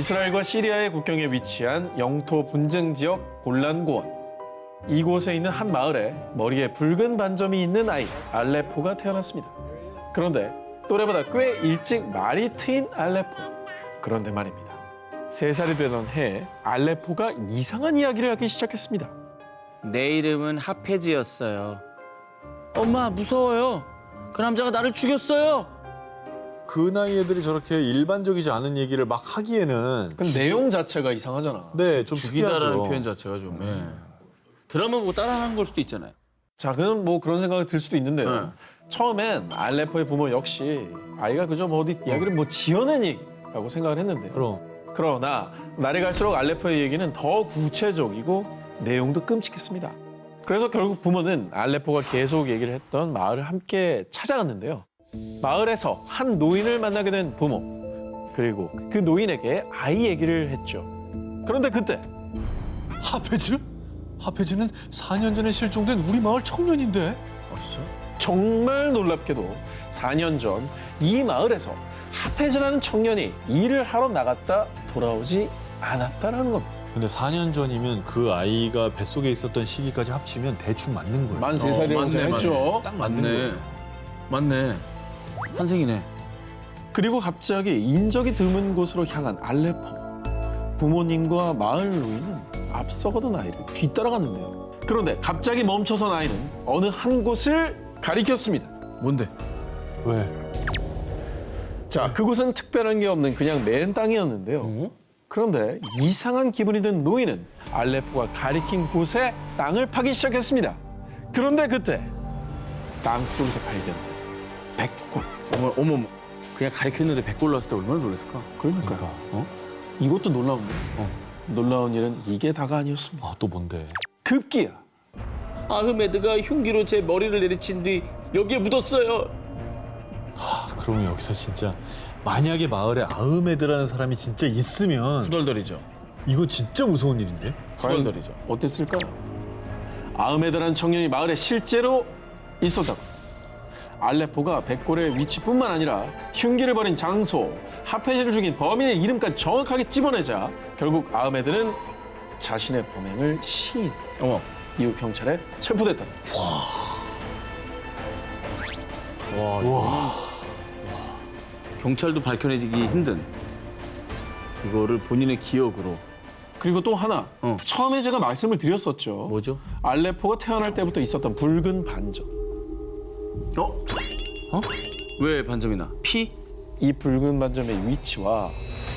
이스라엘과 시리아의 국경에 위치한 영토 분쟁 지역 골란고원. 이곳에 있는 한 마을에 머리에 붉은 반점이 있는 아이 알레포가 태어났습니다. 그런데 또래보다 꽤 일찍 말이 트인 알레포. 그런데 말입니다. 3살이 되던 해에 알레포가 이상한 이야기를 하기 시작했습니다. 내 이름은 하페즈였어요. 엄마 무서워요. 그 남자가 나를 죽였어요. 그 나이 애들이 저렇게 일반적이지 않은 얘기를 막 하기에는 그 내용 자체가 이상하잖아. 네, 좀 죽이다라는 특이하죠. 표현 자체가 좀 드라마 보고 따라하는 걸 수도 있잖아요. 자, 그럼 뭐 그런 생각이 들 수도 있는데요. 네. 처음엔 알레포의 부모 역시 아이가 그저 뭐 어디 이야기를 뭐 지어낸 얘기라고 생각을 했는데요. 그럼 그러나 날이 갈수록 알레포의 얘기는 더 구체적이고 내용도 끔찍했습니다. 그래서 결국 부모는 알레포가 계속 얘기를 했던 마을을 함께 찾아갔는데요. 마을에서 한 노인을 만나게 된 부모, 그리고 그 노인에게 아이 얘기를 했죠. 그런데 그때 하페즈? 하페즈는 4년 전에 실종된 우리 마을 청년인데. 진짜? 정말 놀랍게도 4년 전 이 마을에서 하페즈라는 청년이 일을 하러 나갔다 돌아오지 않았다라는 겁니다. 근데 4년 전이면 그 아이가 뱃속에 있었던 시기까지 합치면 대충 맞는 거예요. 만 3살이라고 제가 했죠. 딱 맞는 맞네. 거예요. 맞네. 한생이네. 그리고 갑자기 인적이 드문 곳으로 향한 알레포. 부모님과 마을 노인은 앞서가던 아이를 뒤따라갔는데요. 그런데 갑자기 멈춰선 아이는 어느 한 곳을 가리켰습니다. 뭔데? 왜? 자, 그곳은 특별한 게 없는 그냥 맨 땅이었는데요. 그런데 이상한 기분이 든 노인은 알레포가 가리킨 곳에 땅을 파기 시작했습니다. 그런데 그때 땅 속에서 발견된 백골. 어머. 그냥 가리켰는데 100골 나왔을 때 얼마나 놀랐을까? 그러니까 이것도 놀라운데 놀라운 일은 이게 다가 아니었습니다. 아, 또 뭔데? 급기야 아흐메드가 흉기로 제 머리를 내리친 뒤 여기에 묻었어요. 그러면 여기서 진짜 만약에 마을에 아흐메드라는 사람이 진짜 있으면 후덜덜이죠. 이거 진짜 무서운 일인데? 후덜덜이죠. 어땠을까요? 아흐메드라는 청년이 마을에 실제로 있었다고. 알레포가 백골의 위치뿐만 아니라 흉기를 벌인 장소, 하페즈를 죽인 범인의 이름까지 정확하게 집어내자 결국 아흐메드는 자신의 범행을 시인. 이후 경찰에 체포됐다. 와, 경찰도 밝혀내기 힘든 그거를 본인의 기억으로. 그리고 또 하나, 어. 처음에 제가 말씀을 드렸었죠. 뭐죠? 알레포가 태어날 때부터 있었던 붉은 반점. 왜 반점이나? 피? 이 붉은 반점의 위치와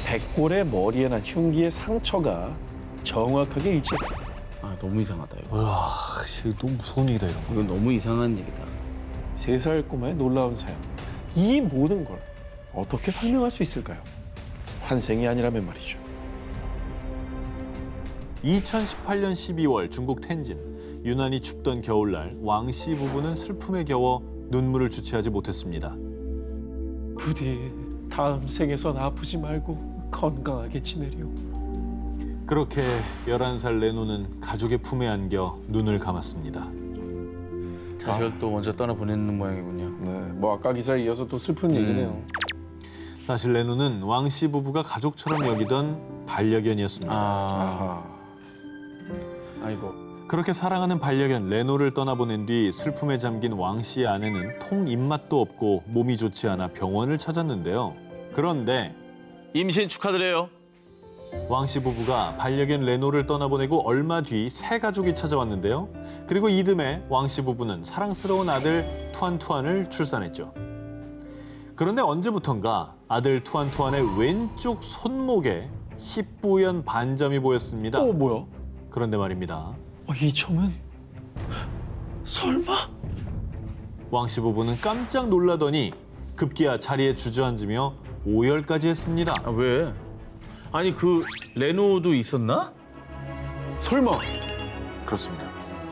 백골의 머리에 난 흉기의 상처가 정확하게 일치했다. 아 너무 이상하다 이거. 와, 진짜 너무 무서운 얘기다 이런 거. 이건 너무 이상한 얘기다. 3살 꼬마의 놀라운 사연. 이 모든 걸 어떻게 설명할 수 있을까요? 환생이 아니라면 말이죠. 2018년 12월 중국 텐진. 유난히 춥던 겨울날 왕씨 부부는 슬픔에 겨워 눈물을 주체하지 못했습니다. 부디 다음 생에선 아프지 말고 건강하게 지내려. 그렇게 11살 레노는 가족의 품에 안겨 눈을 감았습니다. 자식을 또 먼저 떠나보내는 모양이군요. 네, 뭐 아까 기사에 이어서 또 슬픈 얘기네요. 사실 레노는 왕씨 부부가 가족처럼 여기던 반려견이었습니다. 아하. 아이고. 그렇게 사랑하는 반려견 레노를 떠나보낸 뒤 슬픔에 잠긴 왕씨의 아내는 통 입맛도 없고 몸이 좋지 않아 병원을 찾았는데요. 그런데 임신 축하드려요. 왕씨 부부가 반려견 레노를 떠나보내고 얼마 뒤 새 가족이 찾아왔는데요. 그리고 이듬해 왕씨 부부는 사랑스러운 아들 투안투안을 출산했죠. 그런데 언제부턴가 아들 투안투안의 왼쪽 손목에 희뿌연 반점이 보였습니다. 뭐야? 그런데 말입니다. 이 점은 설마? 왕씨 부부는 깜짝 놀라더니 급기야 자리에 주저앉으며 오열까지 했습니다. 아 왜? 아니 그 레노도 있었나? 설마? 그렇습니다.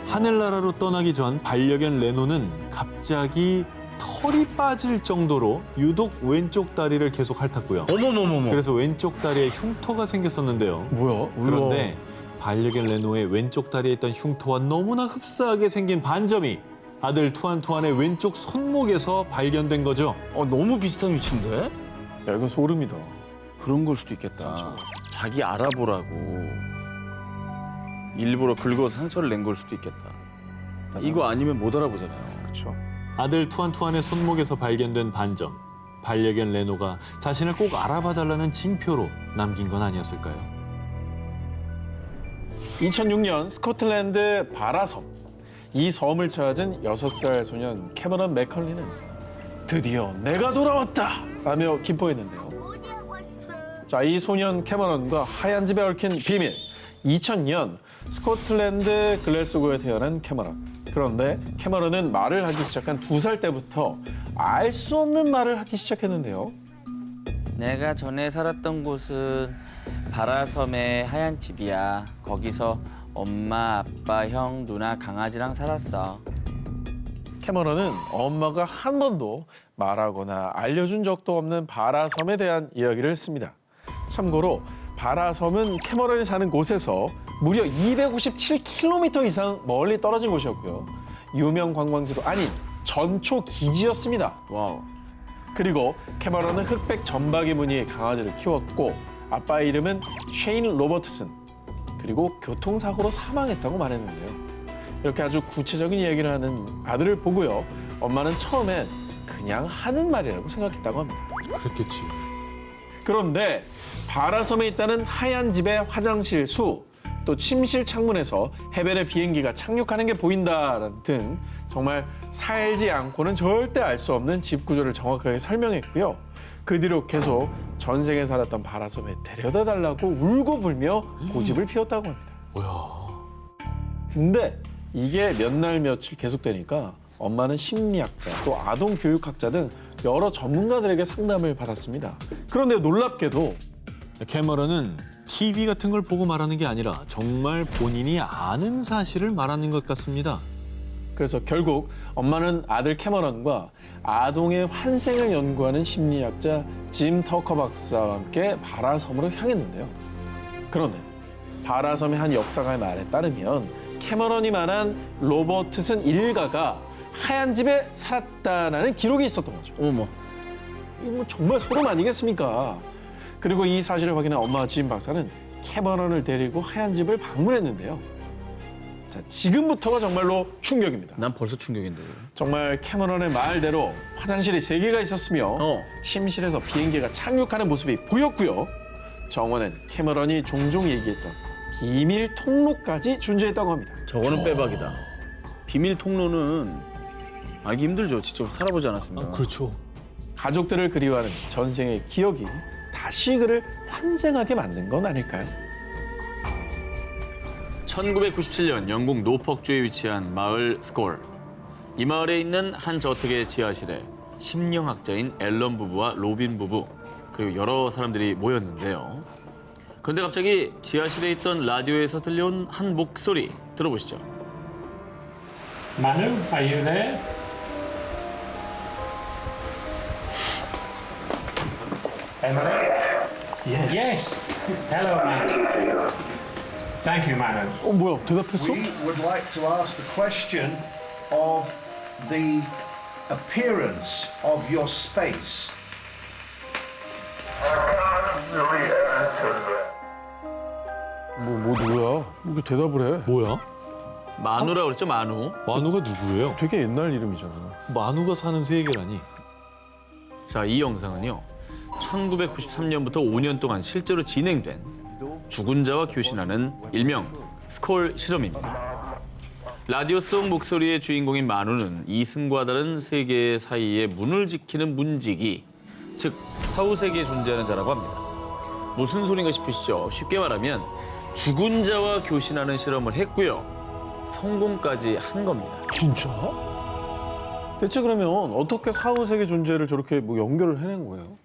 하늘나라로 떠나기 전 반려견 레노는 갑자기 털이 빠질 정도로 유독 왼쪽 다리를 계속 핥았고요. 어머머머머. 그래서 왼쪽 다리에 흉터가 생겼었는데요. 뭐야? 그런데 반려견 레노의 왼쪽 다리에 있던 흉터와 너무나 흡사하게 생긴 반점이 아들 투안투안의 왼쪽 손목에서 발견된 거죠. 너무 비슷한 위치인데? 야, 이건 소름이다. 그런 걸 수도 있겠다. 자기 알아보라고 일부러 긁어서 상처를 낸 걸 수도 있겠다. 이거 아니면 못 알아보잖아요. 그렇죠. 아들 투안투안의 손목에서 발견된 반점. 반려견 레노가 자신을 꼭 알아봐달라는 징표로 남긴 건 아니었을까요? 2006년 스코틀랜드 바라섬. 이 섬을 찾은 6살 소년 캐머런 맥컬리는 드디어 내가 돌아왔다 라며 기뻐했는데요. 자, 이 소년 캐머런과 하얀 집에 얽힌 비밀. 2000년 스코틀랜드 글래스고에 태어난 캐머런. 그런데 캐머런은 말을 하기 시작한 2살 때부터 알 수 없는 말을 하기 시작했는데요. 내가 전에 살았던 곳은 바라섬의 하얀 집이야. 거기서 엄마, 아빠, 형, 누나, 강아지랑 살았어. 캐머런은 엄마가 한 번도 말하거나 알려준 적도 없는 바라섬에 대한 이야기를 했습니다. 참고로 바라섬은 캐머런이 사는 곳에서 무려 257km 이상 멀리 떨어진 곳이었고요. 유명 관광지도 아닌 전초 기지였습니다. 와우. 그리고 캐머런은 흑백 점박이 무늬의 강아지를 키웠고 아빠의 이름은 쉐인 로버트슨. 그리고 교통사고로 사망했다고 말했는데요. 이렇게 아주 구체적인 이야기를 하는 아들을 보고요. 엄마는 처음엔 그냥 하는 말이라고 생각했다고 합니다. 그랬겠지. 그런데 바라섬에 있다는 하얀 집의 화장실 수, 또 침실 창문에서 해변의 비행기가 착륙하는 게 보인다라는 등 정말 살지 않고는 절대 알 수 없는 집 구조를 정확하게 설명했고요. 그 뒤로 계속 전생에 살았던 바라섬에 데려다 달라고 울고 불며 고집을 피웠다고 합니다. 뭐야. 근데 이게 몇 날 며칠 계속되니까 엄마는 심리학자, 또 아동 교육학자 등 여러 전문가들에게 상담을 받았습니다. 그런데 놀랍게도 캐머런은 TV 같은 걸 보고 말하는 게 아니라 정말 본인이 아는 사실을 말하는 것 같습니다. 그래서 결국 엄마는 아들 캐머런과 아동의 환생을 연구하는 심리학자 짐 터커 박사와 함께 바라섬으로 향했는데요. 그런데 바라섬의 한 역사가의 말에 따르면 캐머런이 말한 로버트슨 일가가 하얀 집에 살았다는 기록이 있었던 거죠. 어머. 이거 뭐 정말 소름 아니겠습니까? 그리고 이 사실을 확인한 엄마 짐 박사는 캐머런을 데리고 하얀 집을 방문했는데요. 자, 지금부터가 정말로 충격입니다. 난 벌써 충격인데. 정말 캐머런의 말대로 화장실이 3개가 있었으며 침실에서 비행기가 착륙하는 모습이 보였고요. 정원엔 캐머런이 종종 얘기했던 비밀 통로까지 존재했다고 합니다. 저거는 빼박이다. 비밀 통로는 알기 힘들죠. 직접 살아보지 않았습니다. 그렇죠. 가족들을 그리워하는 전생의 기억이 다시 그를 환생하게 만든 건 아닐까요? 1997년 영국 노퍽주에 위치한 마을 스콜. 이 마을에 있는 한 저택의 지하실에 심령학자인 앨런 부부와 로빈 부부 그리고 여러 사람들이 모였는데요. 그런데 갑자기 지하실에 있던 라디오에서 들려온 한 목소리 들어보시죠. Manu, are you there? Emily? Yes. Hello, Manu. Thank you, Manu. 뭐야, 대답했어? We would like to ask the question of the appearance of your space. 뭐 누구야? 이렇게 대답을 해. 뭐야? 마누라고 그랬죠, 마누. 만우가 누구예요? 되게 옛날 이름이잖아. 만우가 사는 세계라니. 자, 이 영상은요. 1993년부터 5년 동안 실제로 진행된 죽은 자와 교신하는 일명 스콜 실험입니다. 라디오 속 목소리의 주인공인 마누는 이승과 다른 세계 사이의 문을 지키는 문지기, 즉 사후세계에 존재하는 자라고 합니다. 무슨 소린가 싶으시죠? 쉽게 말하면 죽은 자와 교신하는 실험을 했고요. 성공까지 한 겁니다. 진짜? 대체 그러면 어떻게 사후세계 존재를 저렇게 뭐 연결을 해낸 거예요?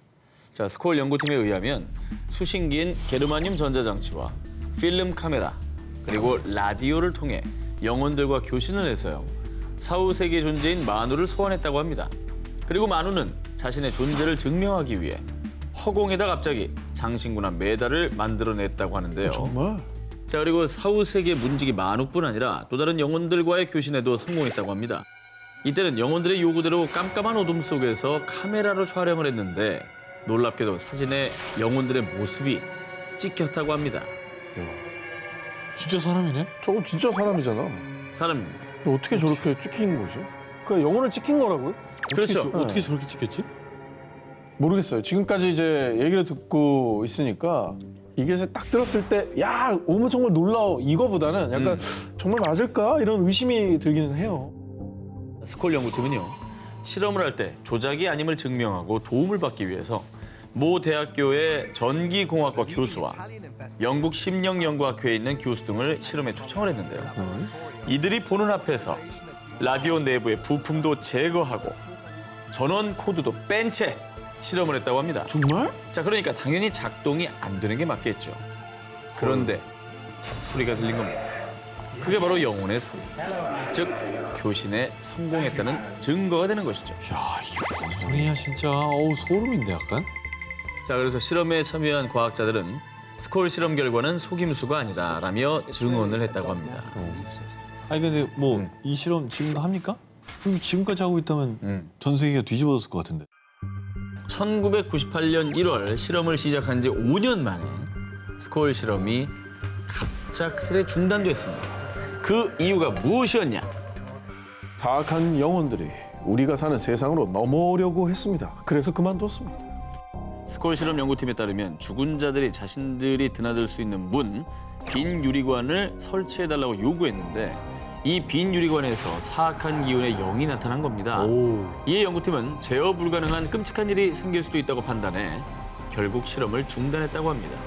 자, 스콜 연구팀에 의하면 수신기인 게르마늄 전자장치와 필름 카메라 그리고 라디오를 통해 영혼들과 교신을 해서요. 사후세계 존재인 마누를 소환했다고 합니다. 그리고 마누는 자신의 존재를 증명하기 위해 허공에다 갑자기 장신구나 메달을 만들어냈다고 하는데요. 정말? 자, 그리고 사후세계 문지기 마누뿐 아니라 또 다른 영혼들과의 교신에도 성공했다고 합니다. 이때는 영혼들의 요구대로 깜깜한 어둠 속에서 카메라로 촬영을 했는데 놀랍게도 사진에 영혼들의 모습이 찍혔다고 합니다. 진짜 사람이네? 저거 진짜 사람이잖아. 사람입니다. 어떻게 저렇게 찍힌 거지? 그 영혼을 찍힌 거라고요? 그렇죠. 어떻게 저렇게 찍혔지? 모르겠어요. 지금까지 이제 얘기를 듣고 있으니까 이게 딱 들었을 때 야, 어머 정말 놀라워 이거보다는 약간 정말 맞을까? 이런 의심이 들기는 해요. 스콜 연구팀은요, 실험을 할 때 조작이 아님을 증명하고 도움을 받기 위해서 모 대학교의 전기공학과 교수와 영국 심령연구학회에 있는 교수 등을 실험에 초청을 했는데요. 이들이 보는 앞에서 라디오 내부의 부품도 제거하고 전원 코드도 뺀 채 실험을 했다고 합니다. 정말? 자, 그러니까 당연히 작동이 안 되는 게 맞겠죠. 그런데 소리가 들린 겁니다. 그게 바로 영혼의 소리. 즉, 교신에 성공했다는 증거가 되는 것이죠. 야, 이게 뭔 소리야 진짜. 어우, 소름인데 약간. 자, 그래서 실험에 참여한 과학자들은 스콜 실험 결과는 속임수가 아니다라며 증언을 했다고 합니다. 아니 근데 뭐 이 실험 지금도 합니까? 그럼 지금까지 하고 있다면 전 세계가 뒤집어졌을 것 같은데. 1998년 1월 실험을 시작한 지 5년 만에 스콜 실험이 갑작스레 중단됐습니다. 그 이유가 무엇이었냐? 사악한 영혼들이 우리가 사는 세상으로 넘어오려고 했습니다. 그래서 그만뒀습니다. 스콜 실험 연구팀에 따르면 죽은 자들이 자신들이 드나들 수 있는 문, 빈 유리관을 설치해달라고 요구했는데 이 빈 유리관에서 사악한 기운의 영이 나타난 겁니다. 이에 연구팀은 제어 불가능한 끔찍한 일이 생길 수도 있다고 판단해 결국 실험을 중단했다고 합니다.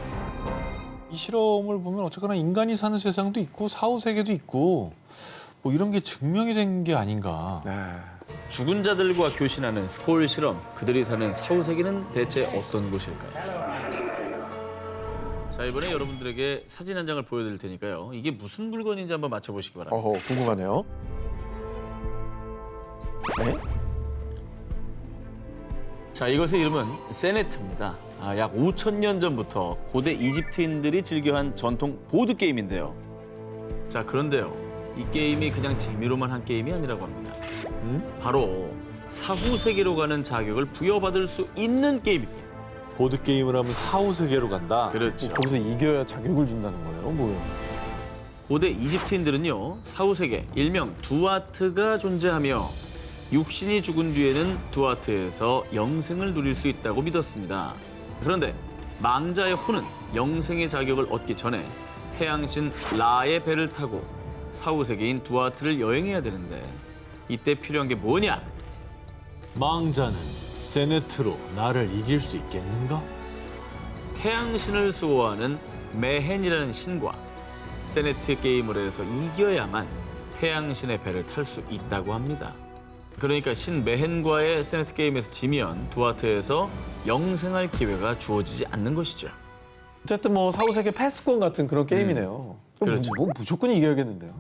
이 실험을 보면 어쨌거나 인간이 사는 세상도 있고 사후 세계도 있고 뭐 이런 게 증명이 된 게 아닌가. 죽은 자들과 교신하는 스콜 실험, 그들이 사는 사후 세계는 대체 어떤 곳일까요? 자, 이번에 여러분들에게 사진 한 장을 보여드릴 테니까요. 이게 무슨 물건인지 한번 맞춰보시기 바랍니다. 어허, 궁금하네요. 네? 자, 이것의 이름은 세네트입니다. 약 5,000년 전부터 고대 이집트인들이 즐겨한 전통 보드 게임인데요. 자, 그런데요, 이 게임이 그냥 재미로만 한 게임이 아니라고 합니다. 바로 사후 세계로 가는 자격을 부여받을 수 있는 게임입니다. 보드 게임을 하면 사후 세계로 간다. 그렇죠. 거기서 이겨야 자격을 준다는 거예요? 뭐예요? 고대 이집트인들은요, 사후 세계, 일명 두아트가 존재하며 육신이 죽은 뒤에는 두아트에서 영생을 누릴 수 있다고 믿었습니다. 그런데 망자의 혼은 영생의 자격을 얻기 전에 태양신 라의 배를 타고 사후 세계인 두아트를 여행해야 되는데 이때 필요한 게 뭐냐? 망자는 세네트로 나를 이길 수 있겠는가? 태양신을 수호하는 메헨이라는 신과 세네트 게임을 해서 이겨야만 태양신의 배를 탈 수 있다고 합니다. 그러니까 신 메헨과의 세네트 게임에서 지면 두아트에서 영생할 기회가 주어지지 않는 것이죠. 어쨌든 뭐 사후세계 패스권 같은 그런 게임이네요. 그렇죠. 뭐 무조건 이겨야겠는데요.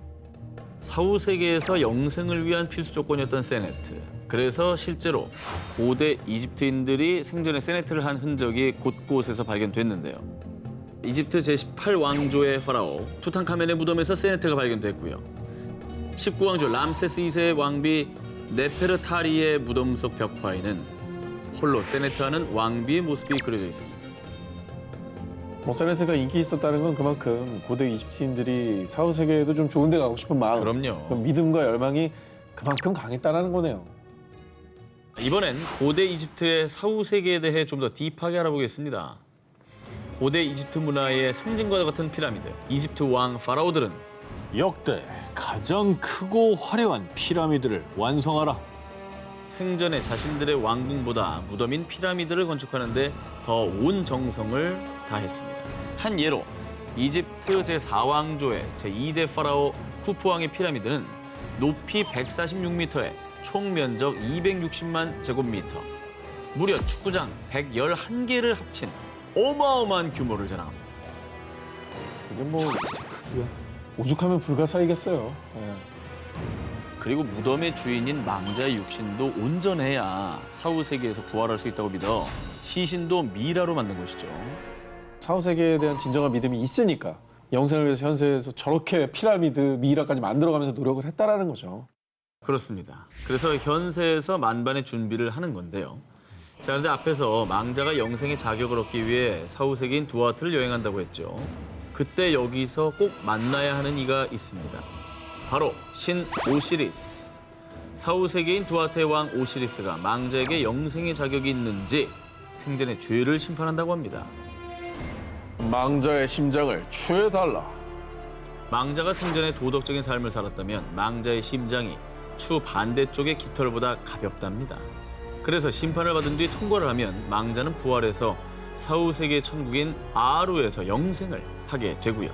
사후 세계에서 영생을 위한 필수 조건이었던 세네트. 그래서 실제로 고대 이집트인들이 생전에 세네트를 한 흔적이 곳곳에서 발견됐는데요. 이집트 제18왕조의 파라오 투탕카멘의 무덤에서 세네트가 발견됐고요. 19왕조 람세스 2세의 왕비 네페르타리의 무덤 속 벽화에는 홀로 세네트하는 왕비의 모습이 그려져 있습니다. 뭐 세네트가 인기 있었다는 건 그만큼 고대 이집트인들이 사후세계에도 좀 좋은 데 가고 싶은 마음, 그럼요. 그 믿음과 열망이 그만큼 강했다는 거네요. 이번엔 고대 이집트의 사후 세계에 대해 좀 더 딥하게 알아보겠습니다. 고대 이집트 문화의 상징과 같은 피라미드, 이집트 왕 파라오들은 역대 가장 크고 화려한 피라미드를 완성하라. 생전에 자신들의 왕궁보다 무덤인 피라미드를 건축하는 데 더 온 정성을 다했습니다. 한 예로 이집트 제4왕조의 제2대 파라오 쿠프 왕의 피라미드는 높이 146m에 총 면적 260만 제곱미터, 무려 축구장 111개를 합친 어마어마한 규모를 자랑합니다. 이게 뭐 오죽하면 불가사이겠어요. 예. 그리고 무덤의 주인인 망자의 육신도 온전해야 사후 세계에서 부활할 수 있다고 믿어 시신도 미라로 만든 것이죠. 사후세계에 대한 진정한 믿음이 있으니까 영생을 위해서 현세에서 저렇게 피라미드, 미이라까지 만들어가면서 노력을 했다라는 거죠. 그렇습니다. 그래서 현세에서 만반의 준비를 하는 건데요. 자, 그런데 앞에서 망자가 영생의 자격을 얻기 위해 사후세계인 두아트를 여행한다고 했죠. 그때 여기서 꼭 만나야 하는 이가 있습니다. 바로 신 오시리스. 사후세계인 두아트의 왕 오시리스가 망자에게 영생의 자격이 있는지 생전의 죄를 심판한다고 합니다. 망자의 심장을 추해달라. 망자가 생전에 도덕적인 삶을 살았다면 망자의 심장이 추 반대쪽의 깃털보다 가볍답니다. 그래서 심판을 받은 뒤 통과를 하면 망자는 부활해서 사후세계 천국인 아루에서 영생을 하게 되고요.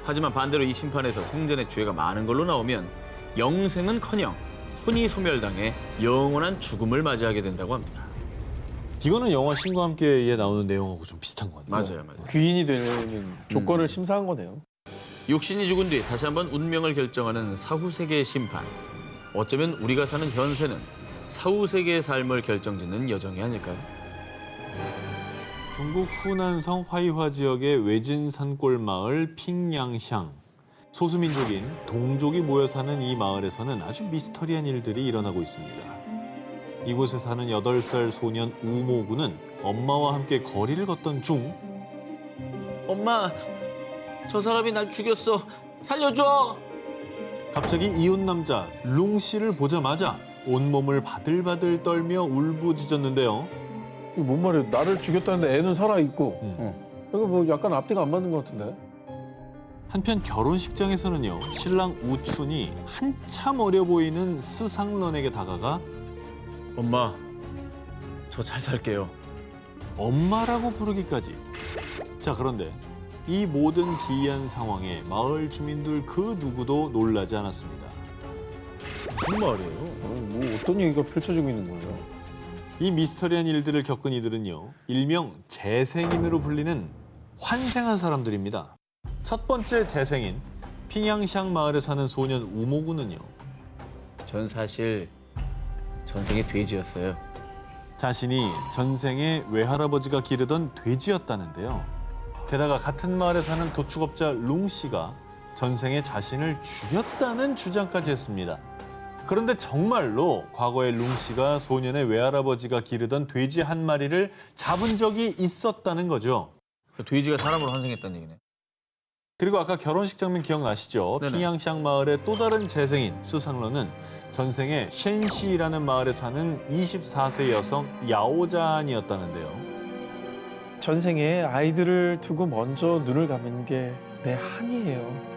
하지만 반대로 이 심판에서 생전의 죄가 많은 걸로 나오면 영생은커녕 혼이 소멸당해 영원한 죽음을 맞이하게 된다고 합니다. 이거는 영화 신과 함께에 나오는 내용하고 좀 비슷한 것 같아요. 맞아요. 귀인이 되는 조건을 심사한 거네요. 육신이 죽은 뒤 다시 한번 운명을 결정하는 사후세계의 심판. 어쩌면 우리가 사는 현세는 사후세계의 삶을 결정짓는 여정이 아닐까요? 중국 후난성 화이화 지역의 외진 산골 마을 핑양샹. 소수민족인 동족이 모여 사는 이 마을에서는 아주 미스터리한 일들이 일어나고 있습니다. 이곳에 사는 8살 소년 우모군은 엄마와 함께 거리를 걷던 중 엄마, 저 사람이 날 죽였어. 살려줘. 갑자기 이웃 남자 룽 씨를 보자마자 온몸을 바들바들 떨며 울부짖었는데요. 이거 뭔 말이에요? 나를 죽였다는데 애는 살아있고. 이거 뭐 약간 앞뒤가 안 맞는 것 같은데? 한편 결혼식장에서는요. 신랑 우춘이 한참 어려 보이는 스상런에게 다가가 엄마, 저 잘 살게요. 엄마라고 부르기까지. 자, 그런데 이 모든 기이한 상황에 마을 주민들 그 누구도 놀라지 않았습니다. 무슨 말이에요? 뭐 어떤 얘기가 펼쳐지고 있는 거예요? 이 미스터리한 일들을 겪은 이들은요. 일명 재생인으로 불리는 환생한 사람들입니다. 첫 번째 재생인 핑양샹 마을에 사는 소년 우모군은요. 전 사실 전생에 돼지였어요. 자신이 전생에 외할아버지가 기르던 돼지였다는데요. 게다가 같은 마을에 사는 도축업자 룽 씨가 전생에 자신을 죽였다는 주장까지 했습니다. 그런데 정말로 과거에 룽 씨가 소년의 외할아버지가 기르던 돼지 한 마리를 잡은 적이 있었다는 거죠. 돼지가 사람으로 환생했다는 얘기네. 그리고 아까 결혼식 장면 기억나시죠? 네네. 핑양샹 마을의 또 다른 재생인 스상런은 전생에 셴시라는 마을에 사는 24세 여성 야오잔이었다는데요. 전생에 아이들을 두고 먼저 눈을 감은 게 내 한이에요.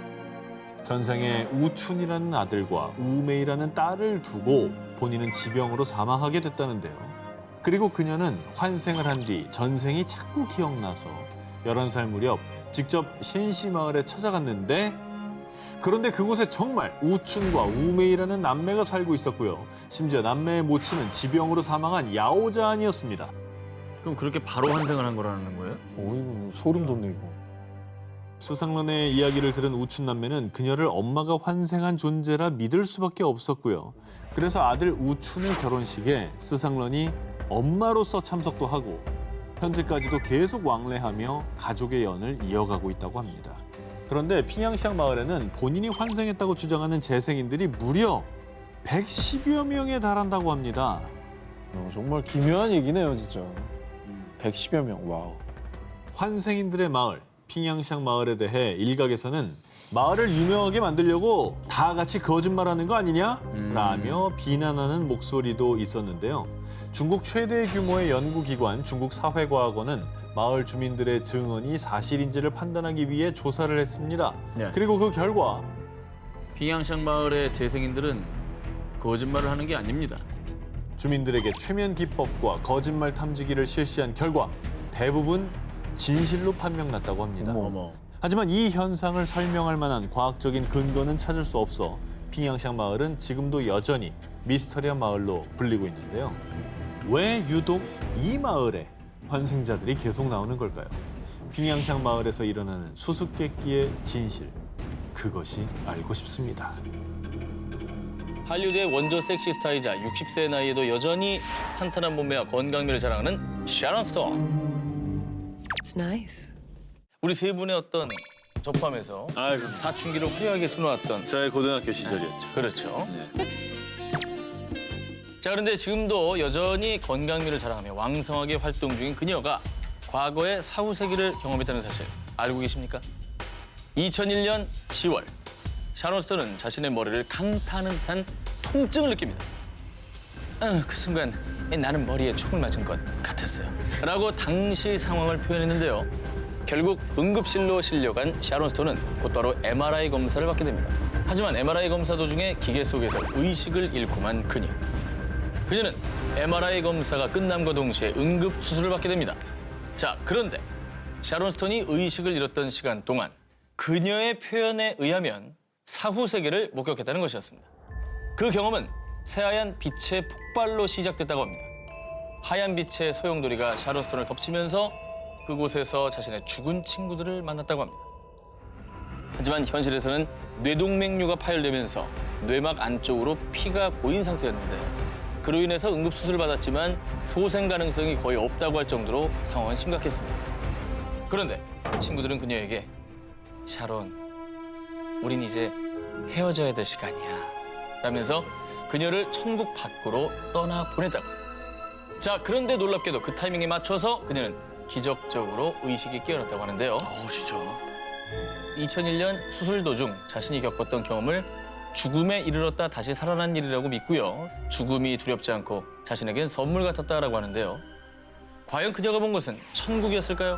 전생에 우춘이라는 아들과 우메이라는 딸을 두고 본인은 지병으로 사망하게 됐다는데요. 그리고 그녀는 환생을 한 뒤 전생이 자꾸 기억나서 11살 무렵 직접 셴시 마을에 찾아갔는데 그런데 그곳에 정말 우춘과 우메이라는 남매가 살고 있었고요. 심지어 남매의 모친은 지병으로 사망한 야오잔이었습니다. 그럼 그렇게 바로 환생을 한 거라는 거예요? 어이구, 소름 돋네, 이거. 스상런의 이야기를 들은 우춘 남매는 그녀를 엄마가 환생한 존재라 믿을 수밖에 없었고요. 그래서 아들 우춘의 결혼식에 스상런이 엄마로서 참석도 하고 현재까지도 계속 왕래하며 가족의 연을 이어가고 있다고 합니다. 그런데 핑양샹 마을에는 본인이 환생했다고 주장하는 재생인들이 무려 110여 명에 달한다고 합니다. 정말 기묘한 얘기네요, 진짜. 110여 명, 와우. 환생인들의 마을, 핑양샹 마을에 대해 일각에서는 마을을 유명하게 만들려고 다 같이 거짓말하는 거 아니냐? 라며 비난하는 목소리도 있었는데요. 중국 최대 규모의 연구기관 중국사회과학원은 마을 주민들의 증언이 사실인지를 판단하기 위해 조사를 했습니다. 네. 그리고 그 결과 핑양샹 마을의 재생인들은 거짓말을 하는 게 아닙니다. 주민들에게 최면 기법과 거짓말 탐지기를 실시한 결과 대부분 진실로 판명났다고 합니다. 어머. 하지만 이 현상을 설명할 만한 과학적인 근거는 찾을 수 없어 핑양샹 마을은 지금도 여전히 미스터리한 마을로 불리고 있는데요. 왜 유독 이 마을에 환생자들이 계속 나오는 걸까요? 핑양샹 마을에서 일어나는 수수께끼의 진실, 그것이 알고 싶습니다. 할리우드의 원조 섹시 스타이자 60세 나이에도 여전히 탄탄한 몸매와 건강미를 자랑하는 샤론 스톤. It's nice. 우리 세 분의 어떤 접함에서 사춘기를 화려하게 수놓았던 저의 고등학교 시절이었죠. 그렇죠. 자, 그런데 지금도 여전히 건강미를 자랑하며 왕성하게 활동 중인 그녀가 과거에 사후세기를 경험했다는 사실 알고 계십니까? 2001년 10월 샤론 스톤은 자신의 머리를 강타하는 듯한 통증을 느낍니다. 그 순간 나는 머리에 총을 맞은 것 같았어요. 라고 당시 상황을 표현했는데요. 결국 응급실로 실려간 샤론 스톤은 곧바로 MRI 검사를 받게 됩니다. 하지만 MRI 검사 도중에 기계 속에서 의식을 잃고만 그녀. 그녀는 MRI 검사가 끝남과 동시에 응급 수술을 받게 됩니다. 자, 그런데 샤론 스톤이 의식을 잃었던 시간 동안 그녀의 표현에 의하면 사후 세계를 목격했다는 것이었습니다. 그 경험은 새하얀 빛의 폭발로 시작됐다고 합니다. 하얀 빛의 소용돌이가 샤론 스톤을 덮치면서 그곳에서 자신의 죽은 친구들을 만났다고 합니다. 하지만 현실에서는 뇌동맥류가 파열되면서 뇌막 안쪽으로 피가 고인 상태였는데 그로 인해서 응급수술을 받았지만 소생 가능성이 거의 없다고 할 정도로 상황은 심각했습니다. 그런데 친구들은 그녀에게 샤론, 우린 이제 헤어져야 될 시간이야 라면서 그녀를 천국 밖으로 떠나보냈다고 합니다. 자, 그런데 놀랍게도 그 타이밍에 맞춰서 그녀는 기적적으로 의식이 깨어났다고 하는데요. 진짜. 2001년 수술 도중 자신이 겪었던 경험을 죽음에 이르렀다 다시 살아난 일이라고 믿고요. 죽음이 두렵지 않고 자신에겐 선물 같았다라고 하는데요. 과연 그녀가 본 것은 천국이었을까요?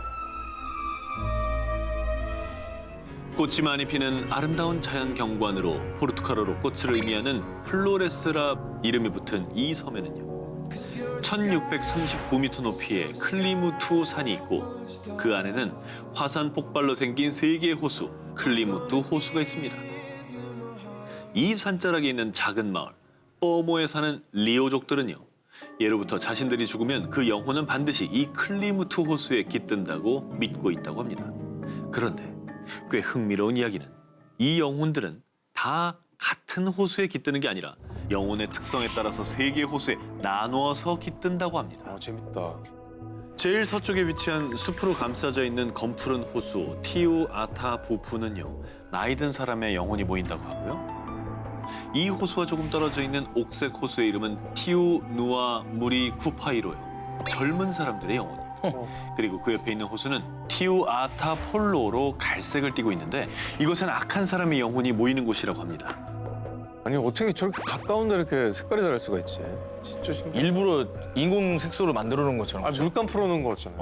꽃이 많이 피는 아름다운 자연 경관으로 포르투갈어로 꽃을 의미하는 플로레스라 이름이 붙은 이 섬에는요. 1639m 높이의 클리무투 산이 있고 그 안에는 화산 폭발로 생긴 세 개의 호수, 클리무투 호수가 있습니다. 이 산자락에 있는 작은 마을, 뽀모에 사는 리오족들은요. 예로부터 자신들이 죽으면 그 영혼은 반드시 이 클리무투 호수에 깃든다고 믿고 있다고 합니다. 그런데 꽤 흥미로운 이야기는 이 영혼들은 다 같은 호수에 깃드는 게 아니라 영혼의 특성에 따라서 세 개의 호수에 나누어서 깃든다고 합니다. 재밌다. 제일 서쪽에 위치한 숲으로 감싸져 있는 검푸른 호수 티우아타부푸는요. 나이 든 사람의 영혼이 모인다고 하고요. 이 호수와 조금 떨어져 있는 옥색 호수의 이름은 티우누아 무리 쿠파이로요. 젊은 사람들의 영혼이에요. 그리고 그 옆에 있는 호수는 티우아타폴로로 갈색을 띠고 있는데 이것은 악한 사람의 영혼이 모이는 곳이라고 합니다. 아니 어떻게 저렇게 가까운데 이렇게 색깔이 다를 수가 있지? 진짜 신기해. 일부러 인공 색소를 만들어 놓은 것처럼. 아 물감 풀어놓은 거 같잖아.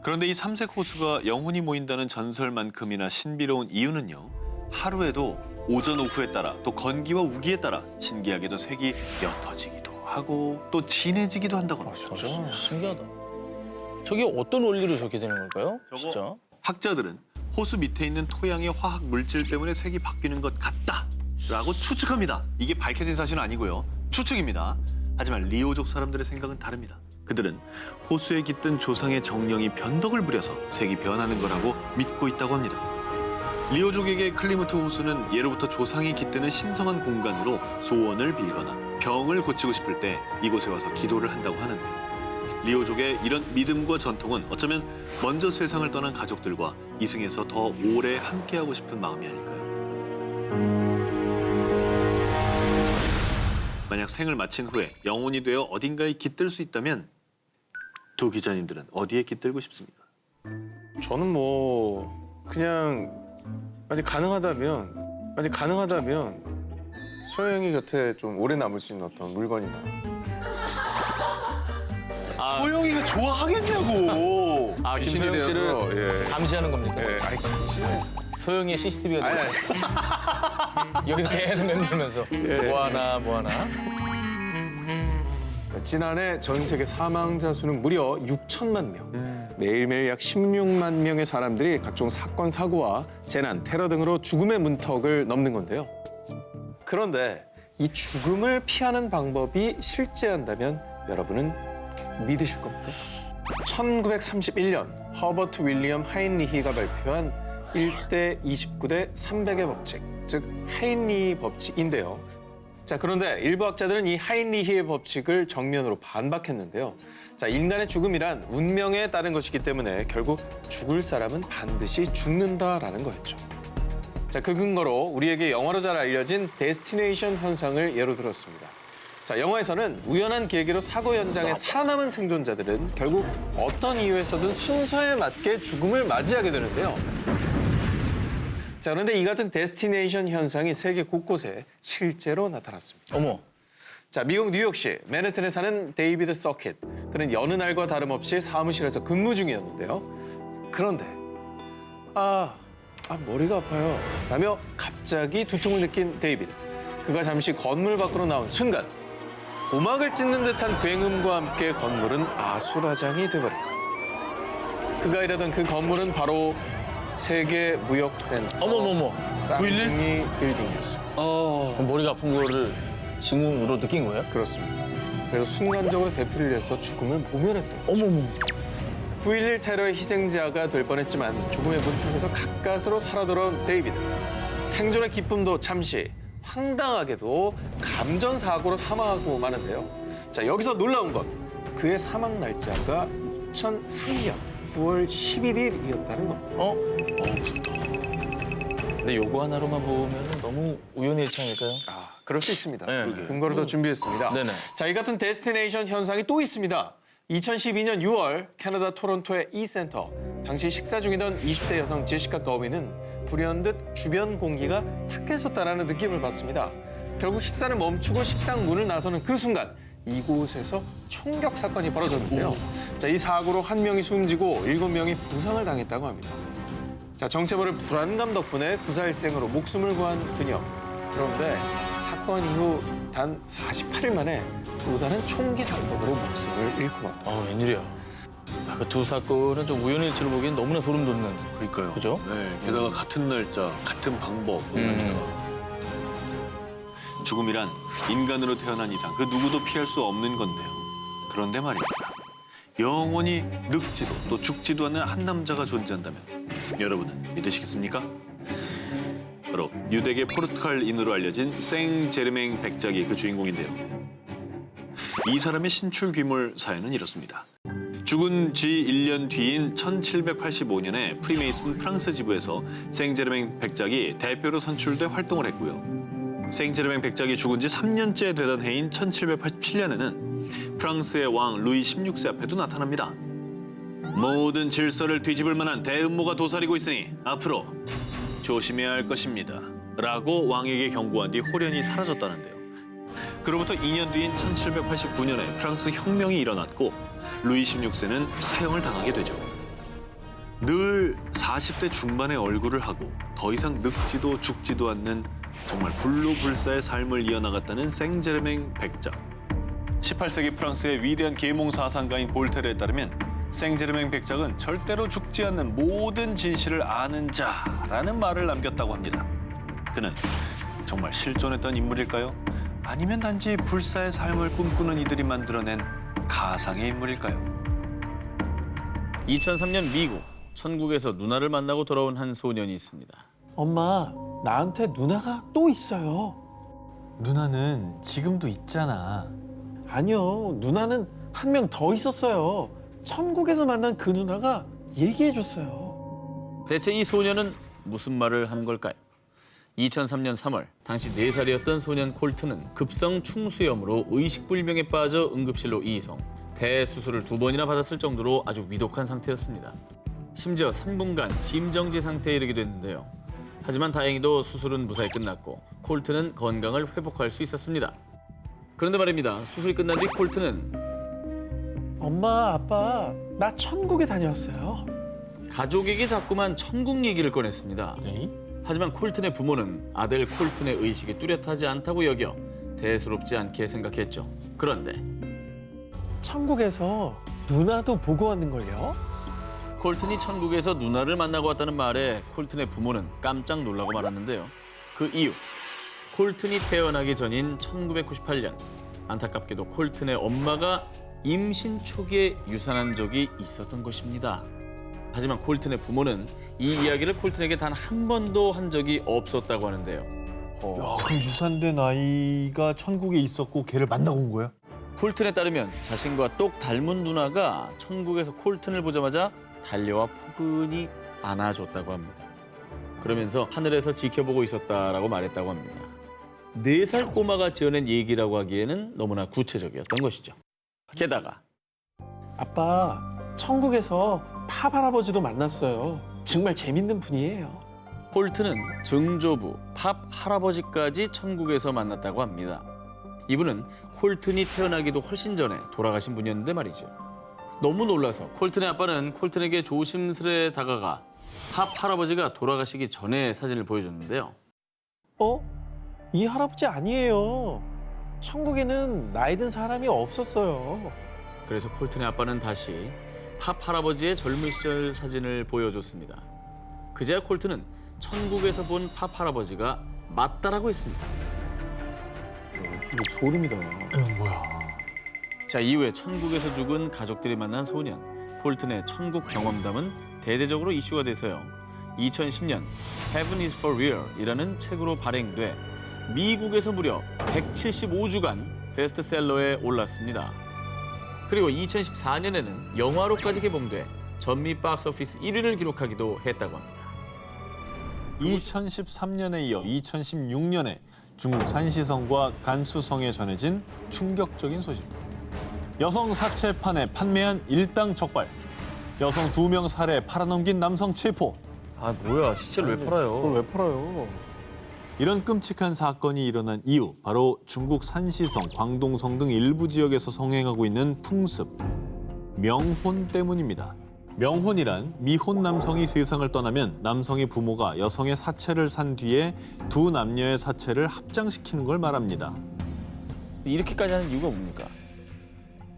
그런데 이 삼색 호수가 영혼이 모인다는 전설만큼이나 신비로운 이유는요. 하루에도 오전 오후에 따라 또 건기와 우기에 따라 신기하게도 색이 옅어지기도 하고 또 진해지기도 한다고 합니다. 진짜? 신기하다. 저게 어떤 원리로 저렇게 되는 걸까요? 진짜? 학자들은 호수 밑에 있는 토양의 화학 물질 때문에 색이 바뀌는 것 같다라고 추측합니다. 이게 밝혀진 사실은 아니고요. 추측입니다. 하지만 리오족 사람들의 생각은 다릅니다. 그들은 호수에 깃든 조상의 정령이 변덕을 부려서 색이 변하는 거라고 믿고 있다고 합니다. 리오족에게 클리무트 호수는 예로부터 조상이 깃드는 신성한 공간으로 소원을 빌거나 병을 고치고 싶을 때 이곳에 와서 기도를 한다고 하는데 리오족의 이런 믿음과 전통은 어쩌면 먼저 세상을 떠난 가족들과 이승에서 더 오래 함께하고 싶은 마음이 아닐까요? 만약 생을 마친 후에 영혼이 되어 어딘가에 깃들 수 있다면 두 기자님들은 어디에 깃들고 싶습니까? 저는 뭐 그냥 만약 가능하다면 소영이 곁에 좀 오래 남을 수 있는 어떤 물건이나. 소영이가 좋아하겠냐고. 아, 김소영 씨를 되어서, 예. 감시하는 겁니까? 예, 아니 감시네. 소영이의 CCTV가 아니, 여기서 계속 맴돌면서 뭐 하나. 지난해 전 세계 사망자 수는 무려 6천만 명. 매일매일 약 16만 명의 사람들이 각종 사건, 사고와 재난, 테러 등으로 죽음의 문턱을 넘는 건데요. 그런데 이 죽음을 피하는 방법이 실제한다면 여러분은 믿으실 겁니까? 1931년 허버트 윌리엄 하인리히가 발표한 1대 29대 300의 법칙, 즉 하인리히 법칙인데요. 자, 그런데 일부 학자들은 이 하인리히의 법칙을 정면으로 반박했는데요. 자, 인간의 죽음이란 운명에 따른 것이기 때문에 결국 죽을 사람은 반드시 죽는다라는 거였죠. 자, 그 근거로 우리에게 영화로 잘 알려진 데스티네이션 현상을 예로 들었습니다. 자, 영화에서는 우연한 계기로 사고 현장에 살아남은 생존자들은 결국 어떤 이유에서든 순서에 맞게 죽음을 맞이하게 되는데요. 자, 그런데 이 같은 데스티네이션 현상이 세계 곳곳에 실제로 나타났습니다. 어머. 자, 미국 뉴욕시 맨해튼에 사는 데이비드 서킷. 그는 여느 날과 다름없이 사무실에서 근무 중이었는데요. 그런데 머리가 아파요 라며 갑자기 두통을 느낀 데이비드. 그가 잠시 건물 밖으로 나온 순간 고막을 찢는 듯한 굉음과 함께 건물은 아수라장이 돼버립니다. 그가 일하던 그 건물은 바로 세계 무역센터 어머머머. 911? 쌍둥이 빌딩이었습니다. 머리가 아픈 거를 징후로 느낀 거예요? 그렇습니다. 그래서 순간적으로 대피를 해서 죽음을 모면했던 거죠. 어머머. 9.11 테러의 희생자가 될 뻔했지만 죽음의 문턱에서 가까스로 살아 돌아온 데이비드. 생존의 기쁨도 잠시, 황당하게도 감전사고로 사망하고 마는데요. 자, 여기서 놀라운 건 그의 사망 날짜가 2003년 9월 11일이었다는 겁니다. 무섭다. 근데 요거 하나로만 보면 너무 우연의 일치 아닐까요? 그럴 수 있습니다. 네. 근거를 더 준비했습니다. 네네. 자, 이 같은 데스티네이션 현상이 또 있습니다. 2012년 6월 캐나다 토론토의 이 센터. 당시 식사 중이던 20대 여성 제시카 거미는 불현듯 주변 공기가 탁해졌다라는 느낌을 받습니다. 결국 식사를 멈추고 식당 문을 나서는 그 순간 이곳에서 총격 사건이 벌어졌는데요. 자, 이 사고로 1명이 숨지고 7명이 부상을 당했다고 합니다. 자, 정체모를 불안감 덕분에 구사일생으로 목숨을 구한 그녀. 그런데 사건 이후 단 48일 만에 또 다른 총기 사건으로 목숨을 잃고 맙니다. 웬일이야. 그 두 사건은 좀 우연의 일치로 보기엔 너무나 소름 돋는. 그러니까요. 그죠? 네, 게다가 같은 날짜, 같은 방법. 죽음이란 인간으로 태어난 이상 그 누구도 피할 수 없는 건데요. 그런데 말입니다. 영원히 늙지도 또 죽지도 않는 한 남자가 존재한다면 여러분은 믿으시겠습니까? 바로 유대계 포르투갈인으로 알려진 생제르맹 백작이 그 주인공인데요. 이 사람의 신출 귀물 사연은 이렇습니다. 죽은 지 1년 뒤인 1785년에 프리메이슨 프랑스 지부에서 생제르맹 백작이 대표로 선출돼 활동을 했고요. 생제르맹 백작이 죽은 지 3년째 되던 해인 1787년에는 프랑스의 왕 루이 16세 앞에도 나타납니다. 모든 질서를 뒤집을 만한 대음모가 도사리고 있으니 앞으로 조심해야 할 것입니다. 라고 왕에게 경고한 뒤 홀연히 사라졌다는데요. 그로부터 2년 뒤인 1789년에 프랑스 혁명이 일어났고 루이 16세는 사형을 당하게 되죠. 늘 40대 중반의 얼굴을 하고 더 이상 늙지도 죽지도 않는 정말 불로불사의 삶을 이어나갔다는 생제르맹 백작. 18세기 프랑스의 위대한 계몽 사상가인 볼테르에 따르면 생제르맹 백작은 절대로 죽지 않는 모든 진실을 아는 자라는 말을 남겼다고 합니다. 그는 정말 실존했던 인물일까요? 아니면 단지 불사의 삶을 꿈꾸는 이들이 만들어낸 가상의 인물일까요? 2003년 미국, 천국에서 누나를 만나고 돌아온 한 소년이 있습니다. 엄마, 나한테 누나가 또 있어요. 누나는 지금도 있잖아. 아니요, 누나는 한 명 더 있었어요. 천국에서 만난 그 누나가 얘기해줬어요. 대체 이 소년은 무슨 말을 한 걸까요? 2003년 3월, 당시 4살이었던 소년 콜트는 급성 충수염으로 의식불명에 빠져 응급실로 이송. 대수술을 2번이나 받았을 정도로 아주 위독한 상태였습니다. 심지어 3분간 심정지 상태에 이르게 됐는데요. 하지만 다행히도 수술은 무사히 끝났고 콜트는 건강을 회복할 수 있었습니다. 그런데 말입니다. 수술이 끝난 뒤 콜트는 엄마, 아빠, 나 천국에 다녀왔어요. 가족에게 자꾸만 천국 얘기를 꺼냈습니다. 하지만 콜튼의 부모는 아들 콜튼의 의식이 뚜렷하지 않다고 여겨 대수롭지 않게 생각했죠. 그런데 천국에서 누나도 보고 왔는걸요? 콜튼이 천국에서 누나를 만나고 왔다는 말에 콜튼의 부모는 깜짝 놀라고 말았는데요. 그 이유, 콜튼이 태어나기 전인 1998년 안타깝게도 콜튼의 엄마가 임신 초기에 유산한 적이 있었던 것입니다. 하지만 콜튼의 부모는 이 이야기를 콜튼에게 단 한 번도 한 적이 없었다고 하는데요. 야, 그럼 유산된 아이가 천국에 있었고 걔를 만나고 온 거야? 콜튼에 따르면 자신과 똑 닮은 누나가 천국에서 콜튼을 보자마자 달려와 포근히 안아줬다고 합니다. 그러면서 하늘에서 지켜보고 있었다라고 말했다고 합니다. 4살 꼬마가 지어낸 얘기라고 하기에는 너무나 구체적이었던 것이죠. 게다가 아빠, 천국에서 팝 할아버지도 만났어요. 정말 재밌는 분이에요. 콜트는 증조부 팝 할아버지까지 천국에서 만났다고 합니다. 이분은 콜튼이 태어나기도 훨씬 전에 돌아가신 분이었는데 말이죠. 너무 놀라서 콜튼의 아빠는 콜튼에게 조심스레 다가가 팝 할아버지가 돌아가시기 전에 사진을 보여줬는데요. 이 할아버지 아니에요. 천국에는 나이 든 사람이 없었어요. 그래서 콜튼의 아빠는 다시 팝 할아버지의 젊은 시절 사진을 보여줬습니다. 그제야 콜튼은 천국에서 본 팝 할아버지가 맞다라고 했습니다. 이거 소름이다. 뭐야. 자, 이후에 천국에서 죽은 가족들이 만난 소년, 콜튼의 천국 경험담은 대대적으로 이슈가 돼서요. 2010년 Heaven is for Real이라는 책으로 발행돼 미국에서 무려 175주간 베스트셀러에 올랐습니다. 그리고 2014년에는 영화로까지 개봉돼 전미 박스오피스 1위를 기록하기도 했다고 합니다. 2013년에 이어 2016년에 중국 산시성과 간수성에 전해진 충격적인 소식. 여성 사체판에 판매한 일당 적발. 여성 2명 살해 팔아넘긴 남성 체포. 아, 뭐야, 시체를 왜 팔아요? 그걸 왜 팔아요? 이런 끔찍한 사건이 일어난 이유, 바로 중국 산시성, 광동성 등 일부 지역에서 성행하고 있는 풍습, 명혼 때문입니다. 명혼이란 미혼 남성이 세상을 떠나면 남성의 부모가 여성의 사체를 산 뒤에 두 남녀의 사체를 합장시키는 걸 말합니다. 이렇게까지 하는 이유가 뭡니까?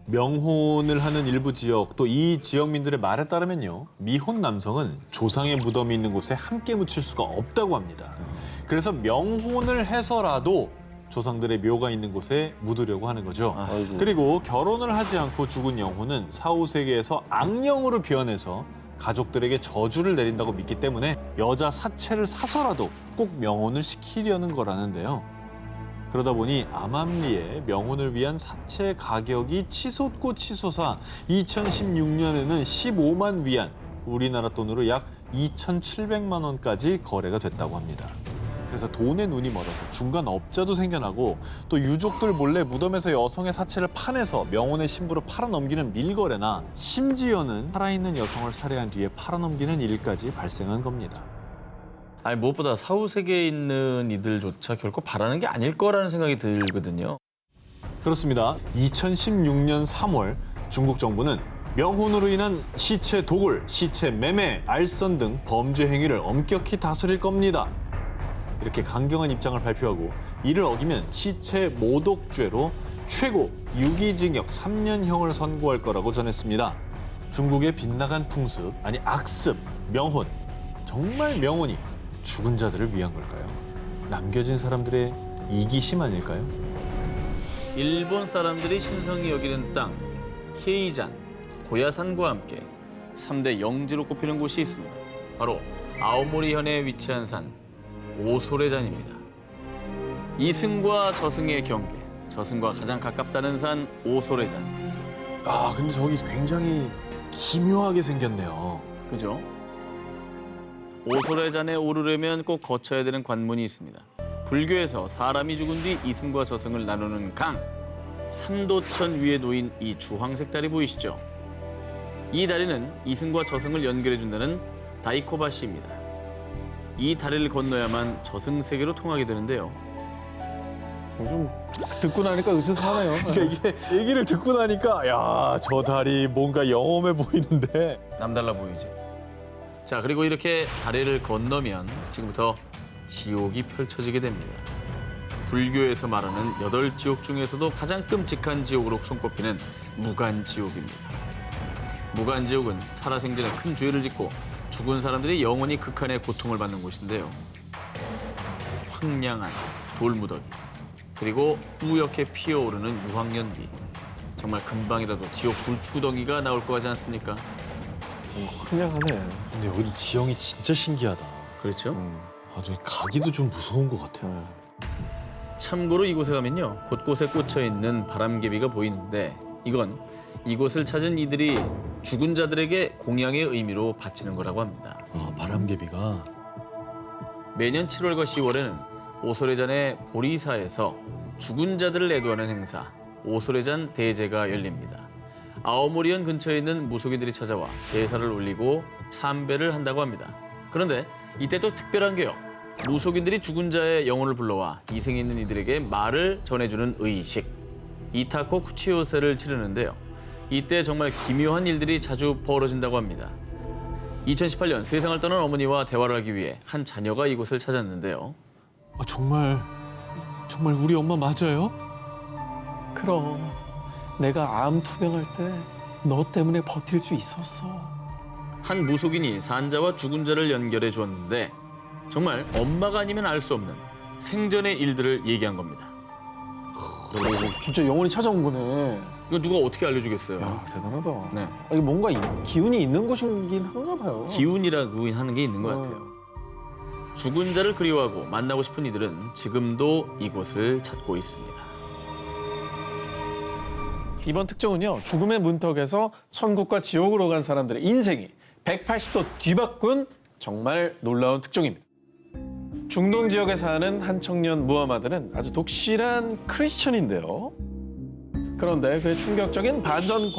명혼을 하는 일부 지역, 또 이 지역민들의 말에 따르면요, 미혼 남성은 조상의 무덤이 있는 곳에 함께 묻힐 수가 없다고 합니다. 그래서 명혼을 해서라도 조상들의 묘가 있는 곳에 묻으려고 하는 거죠. 그리고 결혼을 하지 않고 죽은 영혼은 사후세계에서 악령으로 변해서 가족들에게 저주를 내린다고 믿기 때문에 여자 사체를 사서라도 꼭 명혼을 시키려는 거라는데요. 그러다 보니 암암리에 명혼을 위한 사체 가격이 치솟고 치솟아 2016년에는 15만 위안, 우리나라 돈으로 약 2,700만 원까지 거래가 됐다고 합니다. 그래서 돈에 눈이 멀어서 중간 업자도 생겨나고 또 유족들 몰래 무덤에서 여성의 사체를 파내서 명혼의 신부로 팔아넘기는 밀거래나 심지어는 살아있는 여성을 살해한 뒤에 팔아넘기는 일까지 발생한 겁니다. 아니, 무엇보다 사후세계에 있는 이들조차 결코 바라는 게 아닐 거라는 생각이 들거든요. 그렇습니다. 2016년 3월 중국 정부는 명혼으로 인한 시체 도굴, 시체 매매, 알선 등 범죄 행위를 엄격히 다스릴 겁니다. 이렇게 강경한 입장을 발표하고 이를 어기면 시체 모독죄로 최고 유기징역 3년형을 선고할 거라고 전했습니다. 중국의 빗나간 풍습, 아니 악습, 명혼. 정말 명혼이 죽은 자들을 위한 걸까요? 남겨진 사람들의 이기심 아닐까요? 일본 사람들이 신성히 여기는 땅, 헤이잔, 고야산과 함께 3대 영지로 꼽히는 곳이 있습니다. 바로 아오모리현에 위치한 산, 오소레잔입니다. 이승과 저승의 경계, 저승과 가장 가깝다는 산 오소레잔. 아, 근데 저기 굉장히 기묘하게 생겼네요. 그죠? 오소레잔에 오르려면 꼭 거쳐야 되는 관문이 있습니다. 불교에서 사람이 죽은 뒤 이승과 저승을 나누는 강, 삼도천 위에 놓인 이 주황색 다리 보이시죠? 이 다리는 이승과 저승을 연결해준다는 다이코바시입니다. 이 다리를 건너야만 저승 세계로 통하게 되는데요. 좀 듣고 나니까 으스스하네요. 그러니까 이게 얘기를 듣고 나니까 야, 저 다리 뭔가 영험해 보이는데. 남달라 보이죠? 자, 그리고 이렇게 다리를 건너면 지금부터 지옥이 펼쳐지게 됩니다. 불교에서 말하는 8지옥 중에서도 가장 끔찍한 지옥으로 손꼽히는 무간지옥입니다. 무간지옥은 살아생전에 큰 죄를 짓고 죽은 사람들이 영원히 극한의 고통을 받는 곳인데요. 황량한 돌무더기, 그리고 뿌옇게 피어오르는 유황연기. 정말 금방이라도 지옥 불구덩이가 나올 것 같지 않습니까? 황량하네. 근데 여기도 지형이 진짜 신기하다. 그렇죠? 아, 저기 가기도 좀 무서운 것 같아요. 참고로 이곳에 가면요, 곳곳에 꽂혀있는 바람개비가 보이는데 이건 이곳을 찾은 이들이 죽은 자들에게 공양의 의미로 바치는 거라고 합니다. 아, 바람개비가. 매년 7월과 10월에는 오소레잔의 보리사에서 죽은 자들을 애도하는 행사, 오소레잔 대제가 열립니다. 아오모리현 근처에 있는 무속인들이 찾아와 제사를 올리고 참배를 한다고 합니다. 그런데 이때 또 특별한 게요. 무속인들이 죽은 자의 영혼을 불러와 이생에 있는 이들에게 말을 전해주는 의식, 이타코 쿠치요세를 치르는데요. 이때 정말 기묘한 일들이 자주 벌어진다고 합니다. 2018년 세상을 떠난 어머니와 대화를 하기 위해 한 자녀가 이곳을 찾았는데요. 정말 우리 엄마 맞아요? 그럼 내가 암 투병할 때 너 때문에 버틸 수 있었어. 한 무속인이 산자와 죽은 자를 연결해 주었는데 정말 엄마가 아니면 알 수 없는 생전의 일들을 얘기한 겁니다. 진짜 영혼이 찾아온 거네. 이거 누가 어떻게 알려주겠어요? 야, 대단하다. 네. 이게 뭔가 기운이 있는 곳이긴 한가 봐요. 기운이라고 하는 게 있는 것 같아요. 죽은 자를 그리워하고 만나고 싶은 이들은 지금도 이곳을 찾고 있습니다. 이번 특종은요, 죽음의 문턱에서 천국과 지옥으로 간 사람들의 인생이 180도 뒤바꾼 정말 놀라운 특종입니다. 중동 지역에 사는 한 청년 무하마드는 아주 독실한 크리스천인데요. 그런데 그의 충격적인 반전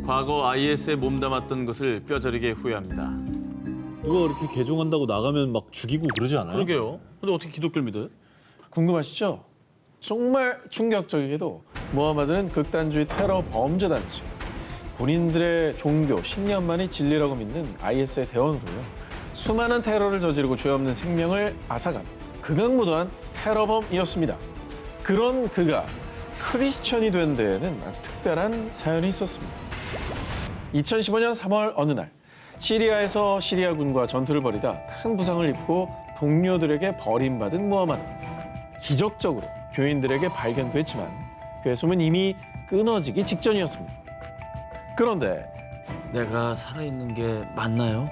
과거 IS에 몸담았던 것을 뼈저리게 후회합니다. 누가 이렇게 개종한다고 나가면 막 죽이고 그러지 않아요? 그러게요. 근데 어떻게 기독교를 믿어요? 궁금하시죠? 정말 충격적이게도 무하마드는 극단주의 테러 범죄단체, 본인들의 종교, 신념만이 진리라고 믿는 IS의 대원으로요. 수많은 테러를 저지르고 죄 없는 생명을 앗아간 극악무도한 테러범이었습니다. 그런 그가 크리스천이 된 데에는 아주 특별한 사연이 있었습니다. 2015년 3월 어느 날 시리아에서 시리아군과 전투를 벌이다 큰 부상을 입고 동료들에게 버림받은 무하마드. 기적적으로 교인들에게 발견됐지만 그의 숨은 이미 끊어지기 직전이었습니다. 그런데 내가 살아있는 게 맞나요?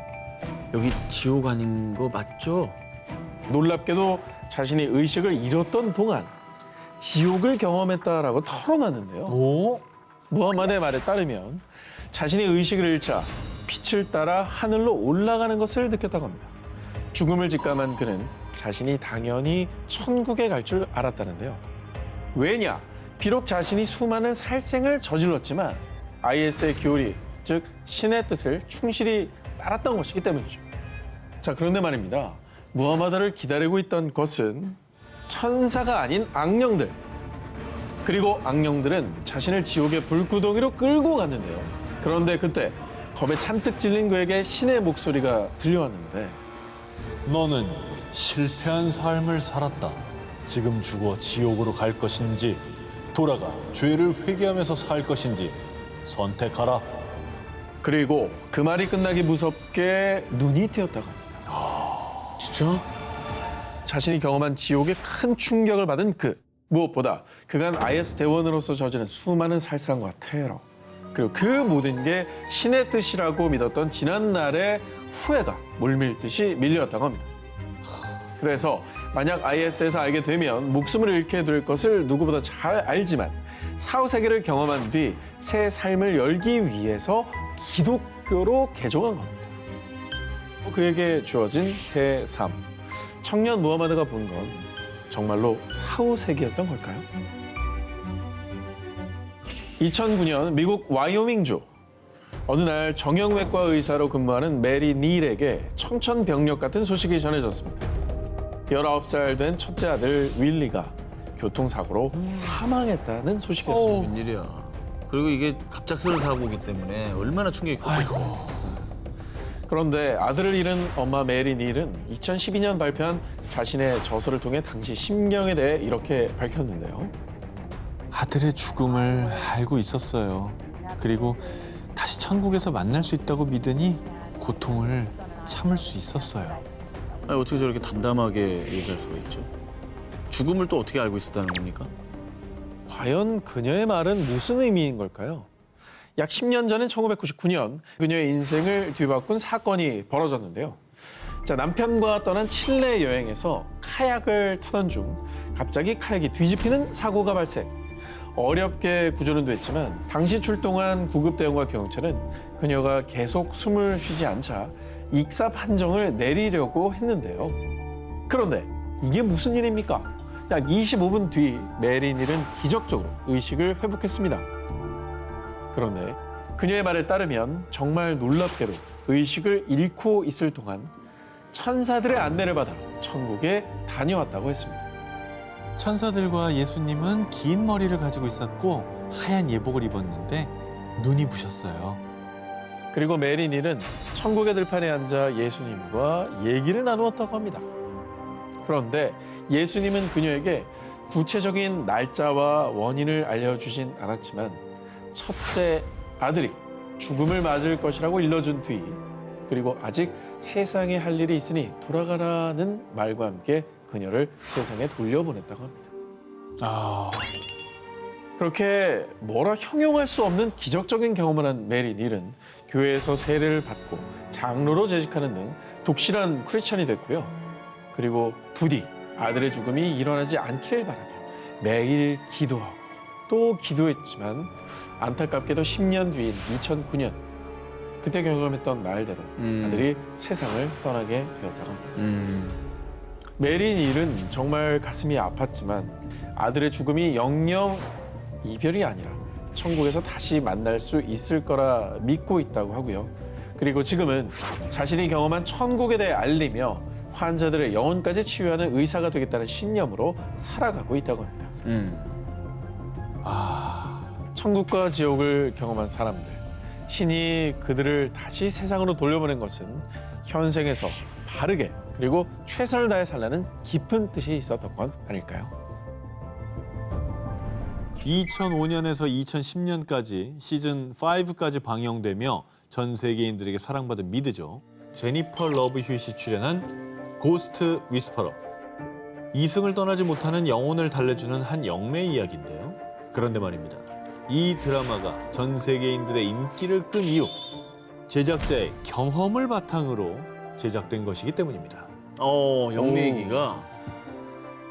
여기 지옥 아닌 거 맞죠? 놀랍게도 자신이 의식을 잃었던 동안 지옥을 경험했다라고 털어놨는데요. 오? 무하마드의 말에 따르면 자신이 의식을 잃자 빛을 따라 하늘로 올라가는 것을 느꼈다고 합니다. 죽음을 직감한 그는 자신이 당연히 천국에 갈 줄 알았다는데요. 왜냐? 비록 자신이 수많은 살생을 저질렀지만 IS의 교리, 즉 신의 뜻을 충실히 따랐던 것이기 때문이죠. 자, 그런데 말입니다. 무하마드를 기다리고 있던 것은 천사가 아닌 악령들. 그리고 악령들은 자신을 지옥의 불구덩이로 끌고 갔는데요. 그런데 그때 겁에 잔뜩 질린 그에게 신의 목소리가 들려왔는데, 너는 실패한 삶을 살았다. 지금 죽어 지옥으로 갈 것인지 돌아가 죄를 회개하면서 살 것인지 선택하라. 그리고 그 말이 끝나기 무섭게 눈이 띄었다고 합니다. 진짜? 자신이 경험한 지옥에 큰 충격을 받은 그, 무엇보다 그간 IS 대원으로서 저지른 수많은 살상과 테러, 그리고 그 모든 게 신의 뜻이라고 믿었던 지난날의 후회가 물밀듯이 밀려왔다고 합니다. 그래서 만약 IS에서 알게 되면 목숨을 잃게 될 것을 누구보다 잘 알지만 사후세계를 경험한 뒤 새 삶을 열기 위해서 기독교로 개종한 겁니다. 그에게 주어진 새 삶. 청년 무하마드가 본 건 정말로 사후세계였던 걸까요? 2009년 미국 와이오밍주. 어느 날 정형외과 의사로 근무하는 메리 닐에게 청천벽력 같은 소식이 전해졌습니다. 19살 된 첫째 아들 윌리가 교통사고로 사망했다는 소식이었습니다. 웬일이야. 그리고 이게 갑작스러운 사고이기 때문에 얼마나 충격이 컸겠어요. 그런데 아들을 잃은 엄마 메리 닐은 2012년 발표한 자신의 저서를 통해 당시 심경에 대해 이렇게 밝혔는데요. 아들의 죽음을 알고 있었어요. 그리고 다시 천국에서 만날 수 있다고 믿으니 고통을 참을 수 있었어요. 아니, 어떻게 저렇게 담담하게 얘기할 수가 있죠? 죽음을 또 어떻게 알고 있었다는 겁니까? 과연 그녀의 말은 무슨 의미인 걸까요? 약 10년 전인 1999년 그녀의 인생을 뒤바꾼 사건이 벌어졌는데요. 자, 남편과 떠난 칠레 여행에서 카약을 타던 중 갑자기 카약이 뒤집히는 사고가 발생. 어렵게 구조는 됐지만 당시 출동한 구급대원과 경찰은 그녀가 계속 숨을 쉬지 않자 익사 판정을 내리려고 했는데요. 그런데 이게 무슨 일입니까? 약 25분 뒤 메리 닐은 기적적으로 의식을 회복했습니다. 그런데 그녀의 말에 따르면 정말 놀랍게도 의식을 잃고 있을 동안 천사들의 안내를 받아 천국에 다녀왔다고 했습니다. 천사들과 예수님은 긴 머리를 가지고 있었고 하얀 예복을 입었는데 눈이 부셨어요. 그리고 메리 닐은 천국의 들판에 앉아 예수님과 얘기를 나누었다고 합니다. 그런데 예수님은 그녀에게 구체적인 날짜와 원인을 알려주진 않았지만 첫째 아들이 죽음을 맞을 것이라고 일러준 뒤 그리고 아직 세상에 할 일이 있으니 돌아가라는 말과 함께 그녀를 세상에 돌려보냈다고 합니다. 그렇게 뭐라 형용할 수 없는 기적적인 경험을 한 메리 닐은 교회에서 세례를 받고 장로로 재직하는 등 독실한 크리스천이 됐고요. 그리고 부디 아들의 죽음이 일어나지 않기를 바라며 매일 기도하고 또 기도했지만 안타깝게도 10년 뒤인 2009년 그때 경험했던 말대로 아들이 세상을 떠나게 되었다고 합니다. 메리 닐은 정말 가슴이 아팠지만 아들의 죽음이 영영 이별이 아니라 천국에서 다시 만날 수 있을 거라 믿고 있다고 하고요. 그리고 지금은 자신이 경험한 천국에 대해 알리며 환자들의 영혼까지 치유하는 의사가 되겠다는 신념으로 살아가고 있다고 합니다. 천국과 지옥을 경험한 사람들, 신이 그들을 다시 세상으로 돌려보낸 것은 현생에서 바르게 그리고 최선을 다해 살라는 깊은 뜻이 있었던 건 아닐까요? 2005년에서 2010년까지 시즌 5까지 방영되며 전 세계인들에게 사랑받은 미드죠. 제니퍼 러브 휴잇이 출연한 고스트 위스퍼러. 이승을 떠나지 못하는 영혼을 달래주는 한 영매의 이야기인데요. 그런데 말입니다. 이 드라마가 전 세계인들의 인기를 끈 이유, 제작자의 경험을 바탕으로 제작된 것이기 때문입니다. 영매 얘기가.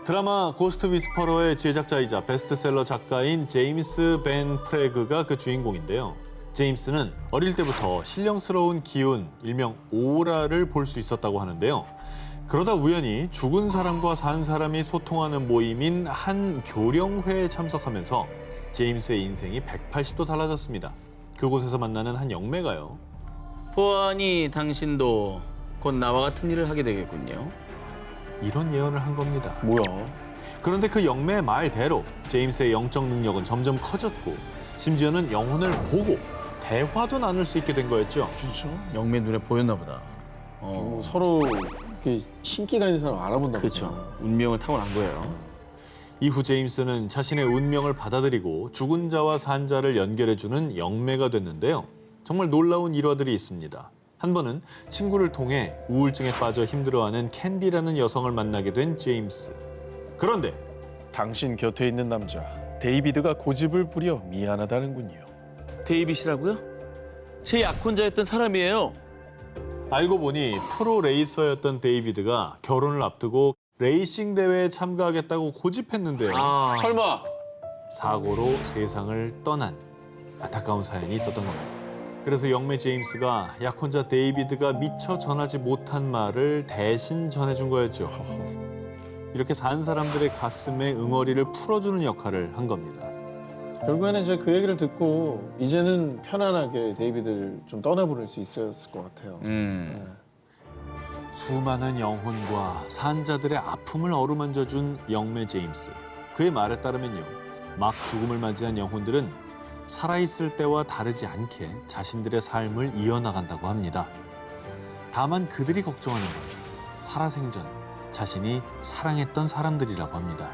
드라마 고스트 위스퍼러의 제작자이자 베스트셀러 작가인 제임스 벤 프레그가 그 주인공인데요. 제임스는 어릴 때부터 신령스러운 기운, 일명 오라를 볼 수 있었다고 하는데요. 그러다 우연히 죽은 사람과 산 사람이 소통하는 모임인 한 교령회에 참석하면서 제임스의 인생이 180도 달라졌습니다. 그곳에서 만나는 한 영매가요. 보아하니 당신도 곧 나와 같은 일을 하게 되겠군요. 이런 예언을 한 겁니다. 뭐야? 그런데 그 영매의 말대로 제임스의 영적 능력은 점점 커졌고 심지어는 영혼을 보고 대화도 나눌 수 있게 된 거였죠. 진짜? 영매 눈에 보였나 보다. 서로 이렇게 신기가 있는 사람 알아본다. 그렇죠. 운명을 타고난 거예요. 이후 제임스는 자신의 운명을 받아들이고 죽은 자와 산 자를 연결해주는 영매가 됐는데요. 정말 놀라운 일화들이 있습니다. 한 번은 친구를 통해 우울증에 빠져 힘들어하는 캔디라는 여성을 만나게 된 제임스. 그런데 당신 곁에 있는 남자 데이비드가 고집을 부려 미안하다는군요. 데이빗이라고요? 제 약혼자였던 사람이에요. 알고 보니 프로 레이서였던 데이비드가 결혼을 앞두고 레이싱 대회에 참가하겠다고 고집했는데요. 설마 사고로 세상을 떠난 안타까운 사연이 있었던 겁니다. 그래서 영매 제임스가 약혼자 데이비드가 미처 전하지 못한 말을 대신 전해준 거였죠. 이렇게 산 사람들의 가슴에 응어리를 풀어주는 역할을 한 겁니다. 결국에는 이제 그 얘기를 듣고 이제는 편안하게 데이비드를 좀 떠나보낼 수 있었을 것 같아요. 수많은 영혼과 산자들의 아픔을 어루만져준 영매 제임스. 그의 말에 따르면요. 막 죽음을 맞이한 영혼들은 살아있을 때와 다르지 않게 자신들의 삶을 이어나간다고 합니다. 다만 그들이 걱정하는 건 살아생전 자신이 사랑했던 사람들이라고 합니다.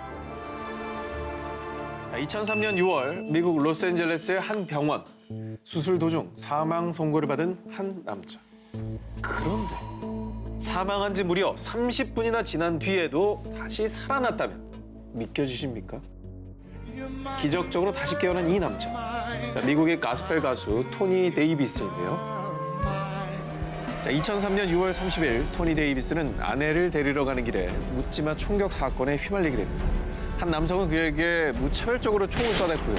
2003년 6월 미국 로스앤젤레스의 한 병원. 수술 도중 사망 선고를 받은 한 남자. 그런데 사망한 지 무려 30분이나 지난 뒤에도 다시 살아났다면 믿겨지십니까? 기적적으로 다시 깨어난 이 남자. 미국의 가스펠 가수 토니 데이비스인데요. 2003년 6월 30일 토니 데이비스는 아내를 데리러 가는 길에 묻지마 총격 사건에 휘말리게 됩니다. 한 남성은 그에게 무차별적으로 총을 쏴댔고요.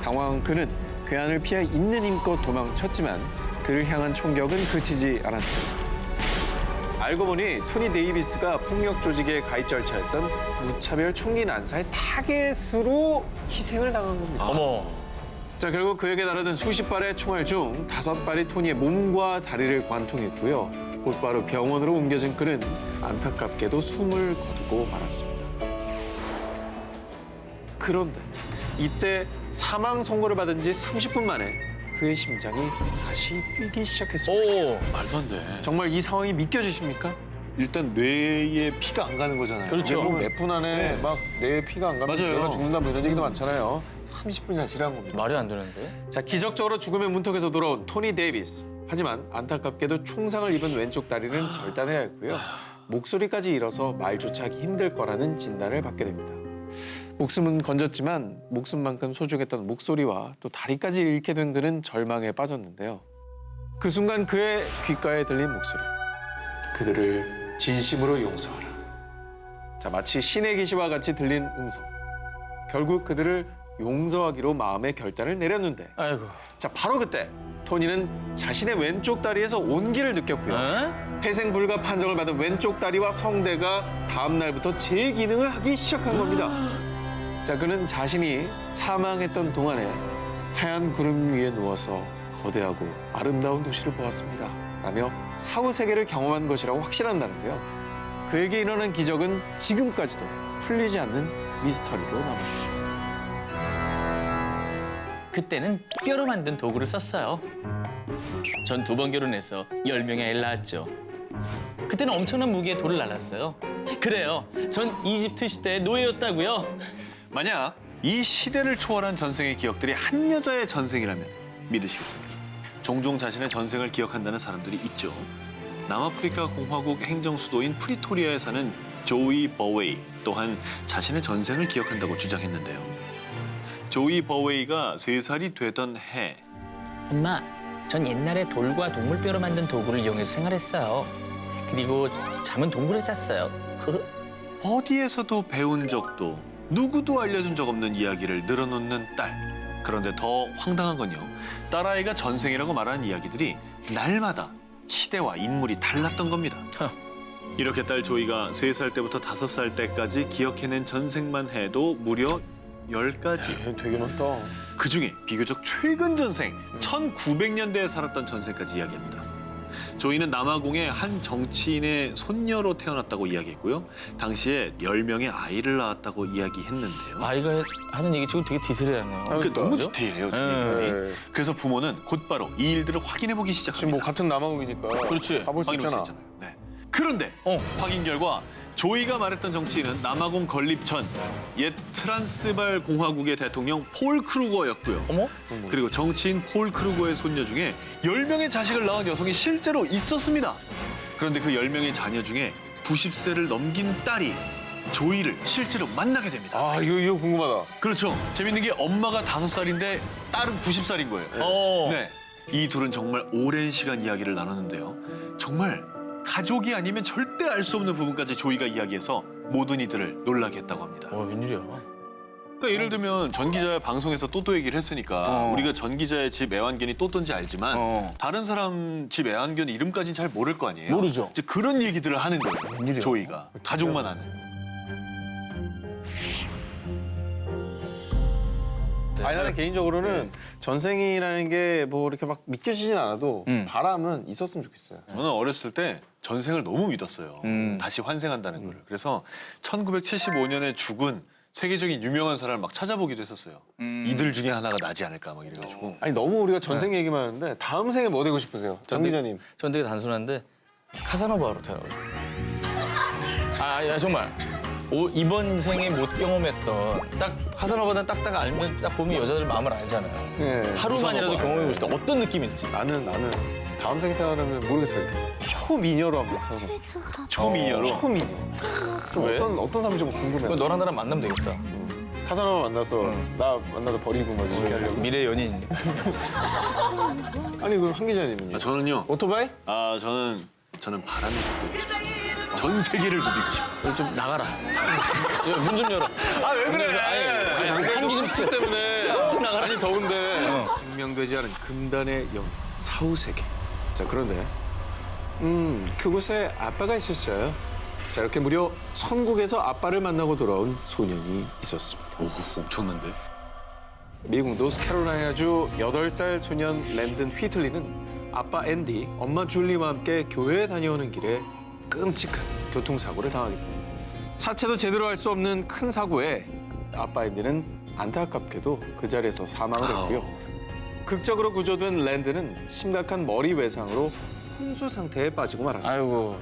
당황한 그는 괴한을 피해 있는 힘껏 도망쳤지만 그를 향한 총격은 그치지 않았습니다. 알고 보니 토니 데이비스가 폭력 조직의 가입 절차였던 무차별 총기 난사의 타겟으로 희생을 당한 겁니다. 어머. 자, 결국 그에게 날아든 수십 발의 총알 중 5발이 토니의 몸과 다리를 관통했고요. 곧바로 병원으로 옮겨진 그는 안타깝게도 숨을 거두고 말았습니다. 그런데 이때 사망 선고를 받은 지 30분 만에 그의 심장이 다시 뛰기 시작했습니다. 오. 말도 안 돼. 정말 이 상황이 믿겨지십니까? 일단 뇌에 피가 안 가는 거잖아요. 그렇죠. 몇 분 안에 막 뇌에 피가 안 가면 맞아요. 뇌가 죽는다 뭐 이런 얘기도 많잖아요. 30분이나 지난 겁니다. 말이 안 되는데. 자, 기적적으로 죽음의 문턱에서 돌아온 토니 데이비스. 하지만 안타깝게도 총상을 입은 왼쪽 다리는 절단해야 했고요. 목소리까지 잃어서 말조차 하기 힘들 거라는 진단을 받게 됩니다. 목숨은 건졌지만 목숨만큼 소중했던 목소리와 또 다리까지 잃게 된 그는 절망에 빠졌는데요. 그 순간 그의 귓가에 들린 목소리. 그들을 진심으로 용서하라. 자, 마치 신의 계시와 같이 들린 음성. 결국 그들을 용서하기로 마음의 결단을 내렸는데, 아이고. 자, 바로 그때 토니는 자신의 왼쪽 다리에서 온기를 느꼈고요. 에? 회생 불가 판정을 받은 왼쪽 다리와 성대가 다음 날부터 재기능을 하기 시작한 겁니다. 자, 그는 자신이 사망했던 동안에 하얀 구름 위에 누워서 거대하고 아름다운 도시를 보았습니다. 라며 사후 세계를 경험한 것이라고 확신한다는데요. 그에게 일어난 기적은 지금까지도 풀리지 않는 미스터리로 남아있습니다. 그때는 뼈로 만든 도구를 썼어요. 전 2번 결혼해서 10명의 애를 낳았죠. 그때는 엄청난 무게의 돌을 날랐어요. 그래요. 전 이집트 시대의 노예였다고요. 만약 이 시대를 초월한 전생의 기억들이 한 여자의 전생이라면 믿으시겠습니까? 종종 자신의 전생을 기억한다는 사람들이 있죠. 남아프리카 공화국 행정수도인 프리토리아에 사는 조이 버웨이 또한 자신의 전생을 기억한다고 주장했는데요. 조이 버웨이가 3살이 되던 해, 엄마, 전 옛날에 돌과 동물뼈로 만든 도구를 이용해서 생활했어요. 그리고 잠은 동굴에 잤어요. 어디에서도 배운 적도 누구도 알려준 적 없는 이야기를 늘어놓는 딸. 그런데 더 황당한 건요. 딸아이가 전생이라고 말하는 이야기들이 날마다 시대와 인물이 달랐던 겁니다. 이렇게 딸 조이가 3살 때부터 5살 때까지 기억해낸 전생만 해도 무려 10가지. 되게 많다. 그중에 비교적 최근 전생, 1900년대에 살았던 전생까지 이야기합니다. 조이는 남아공의 한 정치인의 손녀로 태어났다고 이야기했고요. 당시에 10명의 아이를 낳았다고 이야기했는데요. 아이가 하는 얘기 치고 되게 디테일하네요. 그러니까 너무 디테일해요, 지금. 네. 그래서 부모는 곧바로 이 일들을 확인해보기 지금 시작합니다. 뭐 같은 남아공이니까. 그렇지. 가볼 수 있잖아. 네. 그런데 확인 결과 조이가 말했던 정치인은 남아공 건립 전 옛 트란스발 공화국의 대통령 폴 크루거였고요. 어머? 그리고 정치인 폴 크루거의 손녀 중에 10명의 자식을 낳은 여성이 실제로 있었습니다. 그런데 그 10명의 자녀 중에 90세를 넘긴 딸이 조이를 실제로 만나게 됩니다. 아, 이거 궁금하다. 그렇죠. 재밌는 게 엄마가 5살인데 딸은 90살인 거예요. 네. 이 둘은 정말 오랜 시간 이야기를 나눴는데요. 정말 가족이 아니면 절대 알 수 없는 부분까지 조이가 이야기해서 모든 이들을 놀라게 했다고 합니다. 웬일이야. 그러니까 예를 들면 전 기자의 방송에서 또또 얘기를 했으니까 우리가 전 기자의 집 애완견이 또또인지 알지만 다른 사람 집 애완견 이름까지는 잘 모를 거 아니에요? 모르죠. 이제 그런 얘기들을 하는 거예요. 조이가. 가족만 아는. 아니, 나는 개인적으로는 전생이라는 게 뭐 이렇게 막 믿겨지진 않아도 바람은 있었으면 좋겠어요. 저는 어렸을 때 전생을 너무 믿었어요. 다시 환생한다는 거를. 그래서 1975년에 죽은 세계적인 유명한 사람을 막 찾아보기도 했었어요. 이들 중에 하나가 나지 않을까 막 이래가지고. 아니, 너무 우리가 전생 얘기만 하는데 다음 생에 뭐 되고 싶으세요? 정 기자님. 전 되게 단순한데 카사노바로 태어나고 야 정말 이번 생에 못 경험했던 딱 카사노바는 딱딱 알면 딱 보면 여자들 마음을 알잖아요. 네. 하루만이라도 경험해보고 싶다. 어떤 느낌일지. 나는 다음 생에 태어나면 모르겠어요. 이렇게 초미녀로 한번 태어나. 초미녀로? 초미녀. 왜? 어떤 사람인지 좀 궁금해. 그럼 너랑 나랑 만나면 되겠다. 카사노바 만나서 나 만나서 버리고 막 이렇게 하려고. 미래 연인. 아니, 그럼 한 기자님은요? 저는요. 오토바이? 저는 바람이 불고 싶어요. 전 세계를 누비고 싶어요. 좀 나가라. 문 좀 열어. 아, 왜 그래? 아니, 한기 좀 춥기 때문에. 나가라. 아니, 더운데. 증명되지 않은 금단의 영, 사후세계. 자, 그런데 그곳에 아빠가 있었어요. 자, 이렇게 무려 천국에서 아빠를 만나고 돌아온 소년이 있었습니다. 오, 엄청난데? 미국 노스캐롤라이나주 8살 소년 랜든 휘틀리는 아빠 앤디, 엄마 줄리와 함께 교회에 다녀오는 길에 끔찍한 교통사고를 당하게 됩니다. 차체도 제대로 할 수 없는 큰 사고에 아빠 앤디는 안타깝게도 그 자리에서 사망을 했고요. 극적으로 구조된 랜드는 심각한 머리 외상으로 혼수 상태에 빠지고 말았습니다. 아이고.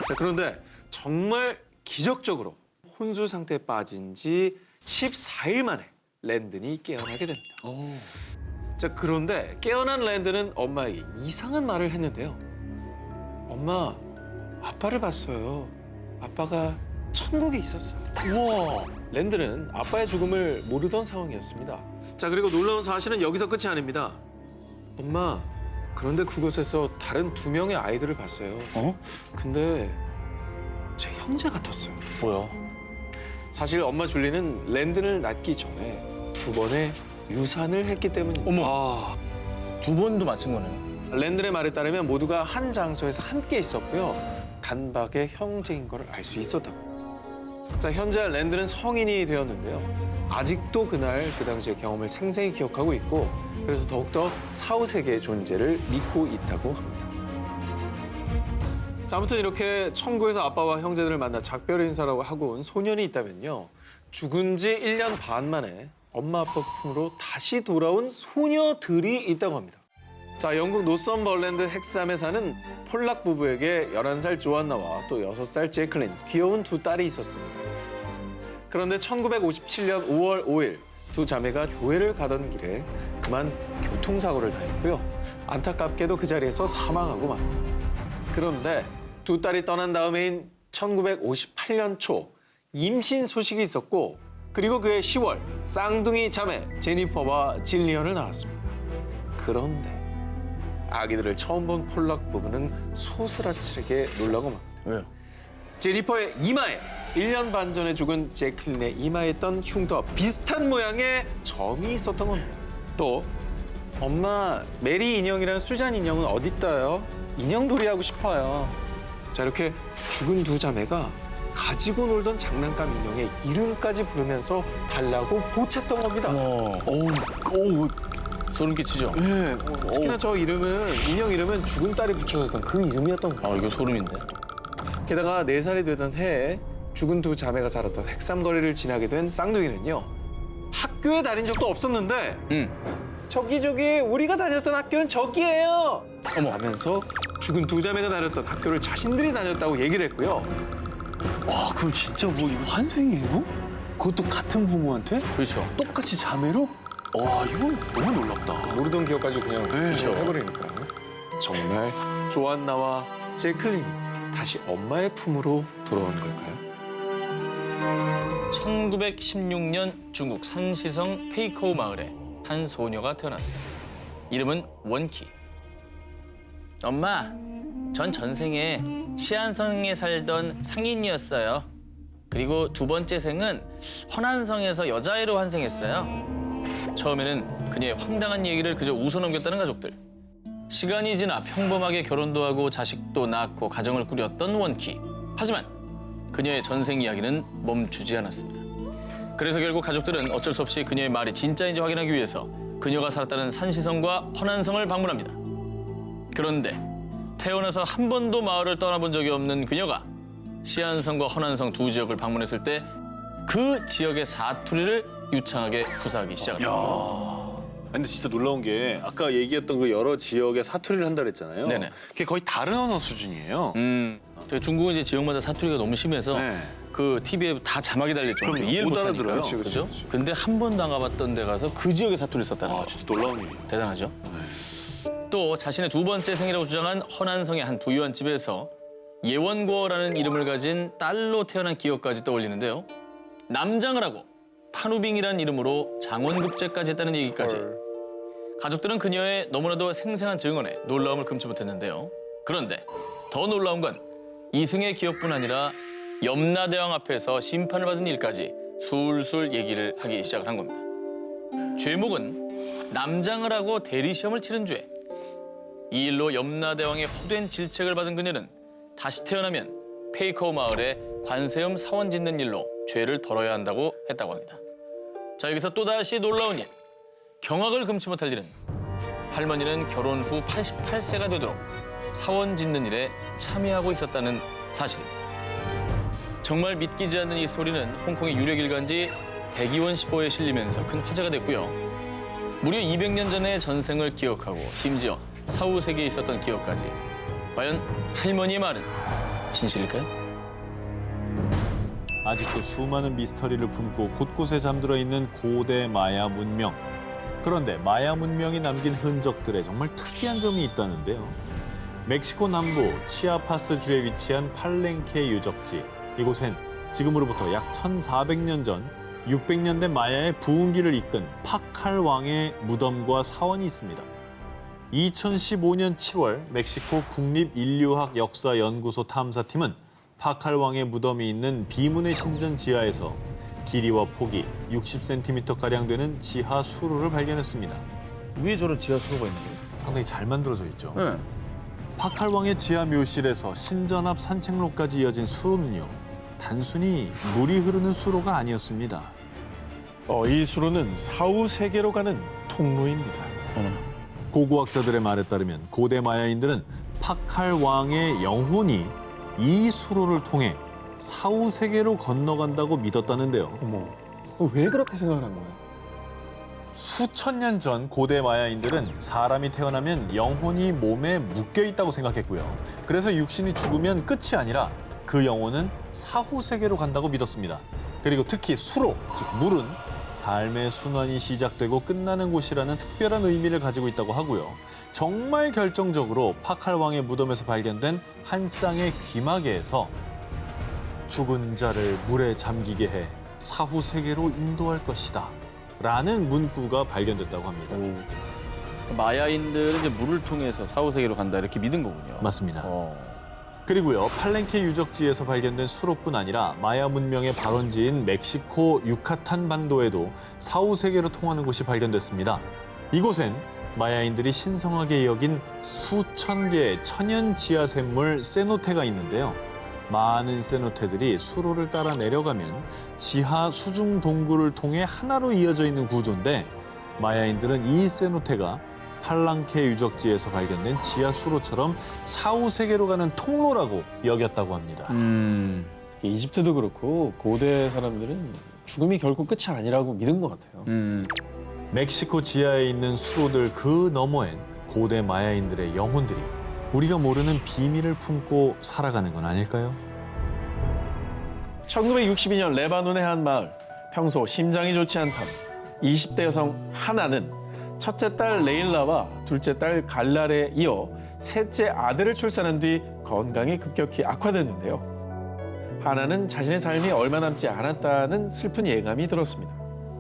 자, 그런데 정말 기적적으로 혼수 상태에 빠진 지 14일 만에 랜든이 깨어나게 됩니다. 자, 그런데 깨어난 랜든은 엄마에게 이상한 말을 했는데요. 엄마, 아빠를 봤어요. 아빠가 천국에 있었어요. 우와! 랜든은 아빠의 죽음을 모르던 상황이었습니다. 자, 그리고 놀라운 사실은 여기서 끝이 아닙니다. 엄마, 그런데 그곳에서 다른 2명의 아이들을 봤어요. 근데 제 형제 같았어요. 뭐야? 사실 엄마 줄리는 랜든을 낳기 전에 2번의 유산을 했기 때문입니다. 어머. 2번도 맞힌 거네요. 랜든의 말에 따르면 모두가 한 장소에서 함께 있었고요. 단박의 형제인 걸 알 수 있었다고. 자, 현재 랜든은 성인이 되었는데요. 아직도 그날 그 당시의 경험을 생생히 기억하고 있고 그래서 더욱더 사후세계의 존재를 믿고 있다고 합니다. 자, 아무튼 이렇게 천국에서 아빠와 형제들을 만나 작별 인사라고 하고 온 소년이 있다면요. 죽은 지 1년 반 만에 엄마 아빠 품으로 다시 돌아온 소녀들이 있다고 합니다. 자, 영국 노썸버랜드 헥삼에 사는 폴락 부부에게 11살 조안나와 또 6살 제클린, 귀여운 2딸이 있었습니다. 그런데 1957년 5월 5일 두 자매가 교회를 가던 길에 그만 교통사고를 당했고요. 안타깝게도 그 자리에서 사망하고 맙니다. 그런데 2딸이 떠난 다음해인 1958년 초 임신 소식이 있었고 그리고 그해 10월 쌍둥이 자매 제니퍼와 질리언을 낳았습니다. 그런데 아기들을 처음 본 폴락 부부는 소스라치게 놀라고 맙니다. 왜요? 제니퍼의 이마에 1년 반 전에 죽은 제클린의 이마에 있던 흉터와 비슷한 모양의 점이 있었던 겁니다. 또 엄마, 메리 인형이랑 수잔 인형은 어딨어요? 인형놀이 하고 싶어요. 자, 이렇게 죽은 2 자매가 가지고 놀던 장난감 인형의 이름까지 부르면서 달라고 보챘던 겁니다. 어우, 소름 끼치죠? 네, 특히나 저 이름은, 인형 이름은 죽은 딸이 붙여줬던 그 이름이었던 거예요. 이거 소름인데. 게다가 4살이 되던 해에 죽은 2 자매가 살았던 헥삼거리를 지나게 된 쌍둥이는요. 학교에 다닌 적도 없었는데 저기 우리가 다녔던 학교는 저기예요. 하면서 죽은 2 자매가 다녔던 학교를 자신들이 다녔다고 얘기를 했고요. 와, 그럼 진짜 뭐 이거 환생이에요? 그것도 같은 부모한테? 그렇죠. 똑같이 자매로? 와, 이건 너무 놀랍다. 모르던 기억까지 그냥 그렇죠. 해버리니까. 정말 조안나와 제클린이 다시 엄마의 품으로 돌아온 걸까요? 1916년 중국 산시성 페이커우 마을에 한 소녀가 태어났습니다. 이름은 원키. 엄마, 전 전생에 시안성에 살던 상인이었어요. 그리고 2번째 생은 허난성에서 여자아이로 환생했어요. 처음에는 그녀의 황당한 얘기를 그저 웃어넘겼다는 가족들. 시간이 지나 평범하게 결혼도 하고 자식도 낳고 가정을 꾸렸던 원키. 하지만 그녀의 전생 이야기는 멈추지 않았습니다. 그래서 결국 가족들은 어쩔 수 없이 그녀의 말이 진짜인지 확인하기 위해서 그녀가 살았다는 산시성과 허난성을 방문합니다. 그런데 태어나서 한 번도 마을을 떠나본 적이 없는 그녀가 시안성과 허난성 2 지역을 방문했을 때 그 지역의 사투리를 유창하게 구사하기 시작합니다. 근데 진짜 놀라운 게 아까 얘기했던 그 여러 지역의 사투리를 한다 그랬잖아요. 네네. 그게 거의 다른 언어 수준이에요. 저희 중국은 이제 지역마다 사투리가 너무 심해서 네. 그 TV에 다 자막이 달릴 정도로 그럼요. 이해를 못 못하니까. 알아들어요. 그죠? 근데 한 번도 안 가봤던 데 가서 그 지역의 사투리를 썼다는 거. 진짜 놀라운 일이에요. 대단하죠? 또 자신의 2번째 생이라고 주장한 허난성의 한 부유한 집에서 예원고라는 이름을 가진 딸로 태어난 기억까지 떠올리는데요. 남장을 하고 판우빙이라는 이름으로 장원급제까지 했다는 얘기까지. 가족들은 그녀의 너무나도 생생한 증언에 놀라움을 금치 못했는데요. 그런데 더 놀라운 건 이승의 기억뿐 아니라 염라대왕 앞에서 심판을 받은 일까지 술술 얘기를 하기 시작을 한 겁니다. 죄목은 남장을 하고 대리시험을 치른 죄. 이 일로 염라대왕의 헛된 질책을 받은 그녀는 다시 태어나면 페이커 마을에 관세음 사원 짓는 일로 죄를 덜어야 한다고 했다고 합니다. 자, 여기서 또다시 놀라운 일. 경악을 금치 못할 일은 할머니는 결혼 후 88세가 되도록 사원 짓는 일에 참여하고 있었다는 사실입니다. 정말 믿기지 않는 이 소리는 홍콩의 유력 일간지 대기원시보에 실리면서 큰 화제가 됐고요. 무려 200년 전의 전생을 기억하고 심지어 사후세계에 있었던 기억까지. 과연 할머니의 말은 진실일까요? 아직도 수많은 미스터리를 품고 곳곳에 잠들어 있는 고대 마야 문명. 그런데 마야 문명이 남긴 흔적들에 정말 특이한 점이 있다는데요. 멕시코 남부 치아파스주에 위치한 팔렌케 유적지. 이곳엔 지금으로부터 약 1400년 전 600년대 마야의 부흥기를 이끈 파칼 왕의 무덤과 사원이 있습니다. 2015년 7월 멕시코 국립인류학 역사연구소 탐사팀은 파칼 왕의 무덤이 있는 비문의 신전 지하에서 길이와 폭이 60cm가량 되는 지하 수로를 발견했습니다. 위에 저런 지하 수로가 있는 거예요? 상당히 잘 만들어져 있죠. 네. 파칼 왕의 지하 묘실에서 신전 앞 산책로까지 이어진 수로는요. 단순히 물이 흐르는 수로가 아니었습니다. 이 수로는 사후 세계로 가는 통로입니다. 고고학자들의 말에 따르면 고대 마야인들은 파칼 왕의 영혼이 이 수로를 통해 사후 세계로 건너간다고 믿었다는데요. 어머, 왜 그렇게 생각을 한 거예요? 수천 년 전 고대 마야인들은 사람이 태어나면 영혼이 몸에 묶여 있다고 생각했고요. 그래서 육신이 죽으면 끝이 아니라 그 영혼은 사후 세계로 간다고 믿었습니다. 그리고 특히 수로, 즉 물은 삶의 순환이 시작되고 끝나는 곳이라는 특별한 의미를 가지고 있다고 하고요. 정말 결정적으로 파칼 왕의 무덤에서 발견된 한 쌍의 귀마개에서 죽은 자를 물에 잠기게 해 사후 세계로 인도할 것이다 라는 문구가 발견됐다고 합니다. 마야인들은 이제 물을 통해서 사후세계로 간다 이렇게 믿은 거군요. 맞습니다. 그리고요, 팔렌케 유적지에서 발견된 수로뿐 아니라 마야 문명의 발원지인 멕시코 유카탄 반도에도 사후 세계로 통하는 곳이 발견됐습니다. 이곳엔 마야인들이 신성하게 여긴 수천 개의 천연 지하 샘물 세노테가 있는데요. 많은 세노테들이 수로를 따라 내려가면 지하 수중 동굴을 통해 하나로 이어져 있는 구조인데 마야인들은 이 세노테가 팔랑케 유적지에서 발견된 지하 수로처럼 사후 세계로 가는 통로라고 여겼다고 합니다. 이집트도 그렇고 고대 사람들은 죽음이 결코 끝이 아니라고 믿은 것 같아요. 멕시코 지하에 있는 수로들 그 너머엔 고대 마야인들의 영혼들이 우리가 모르는 비밀을 품고 살아가는 건 아닐까요? 1962년 레바논의 한 마을. 평소 심장이 좋지 않던 20대 여성 하나는 첫째 딸 레일라와 둘째 딸 갈랄에 이어 셋째 아들을 출산한 뒤 건강이 급격히 악화됐는데요. 하나는 자신의 삶이 얼마 남지 않았다는 슬픈 예감이 들었습니다.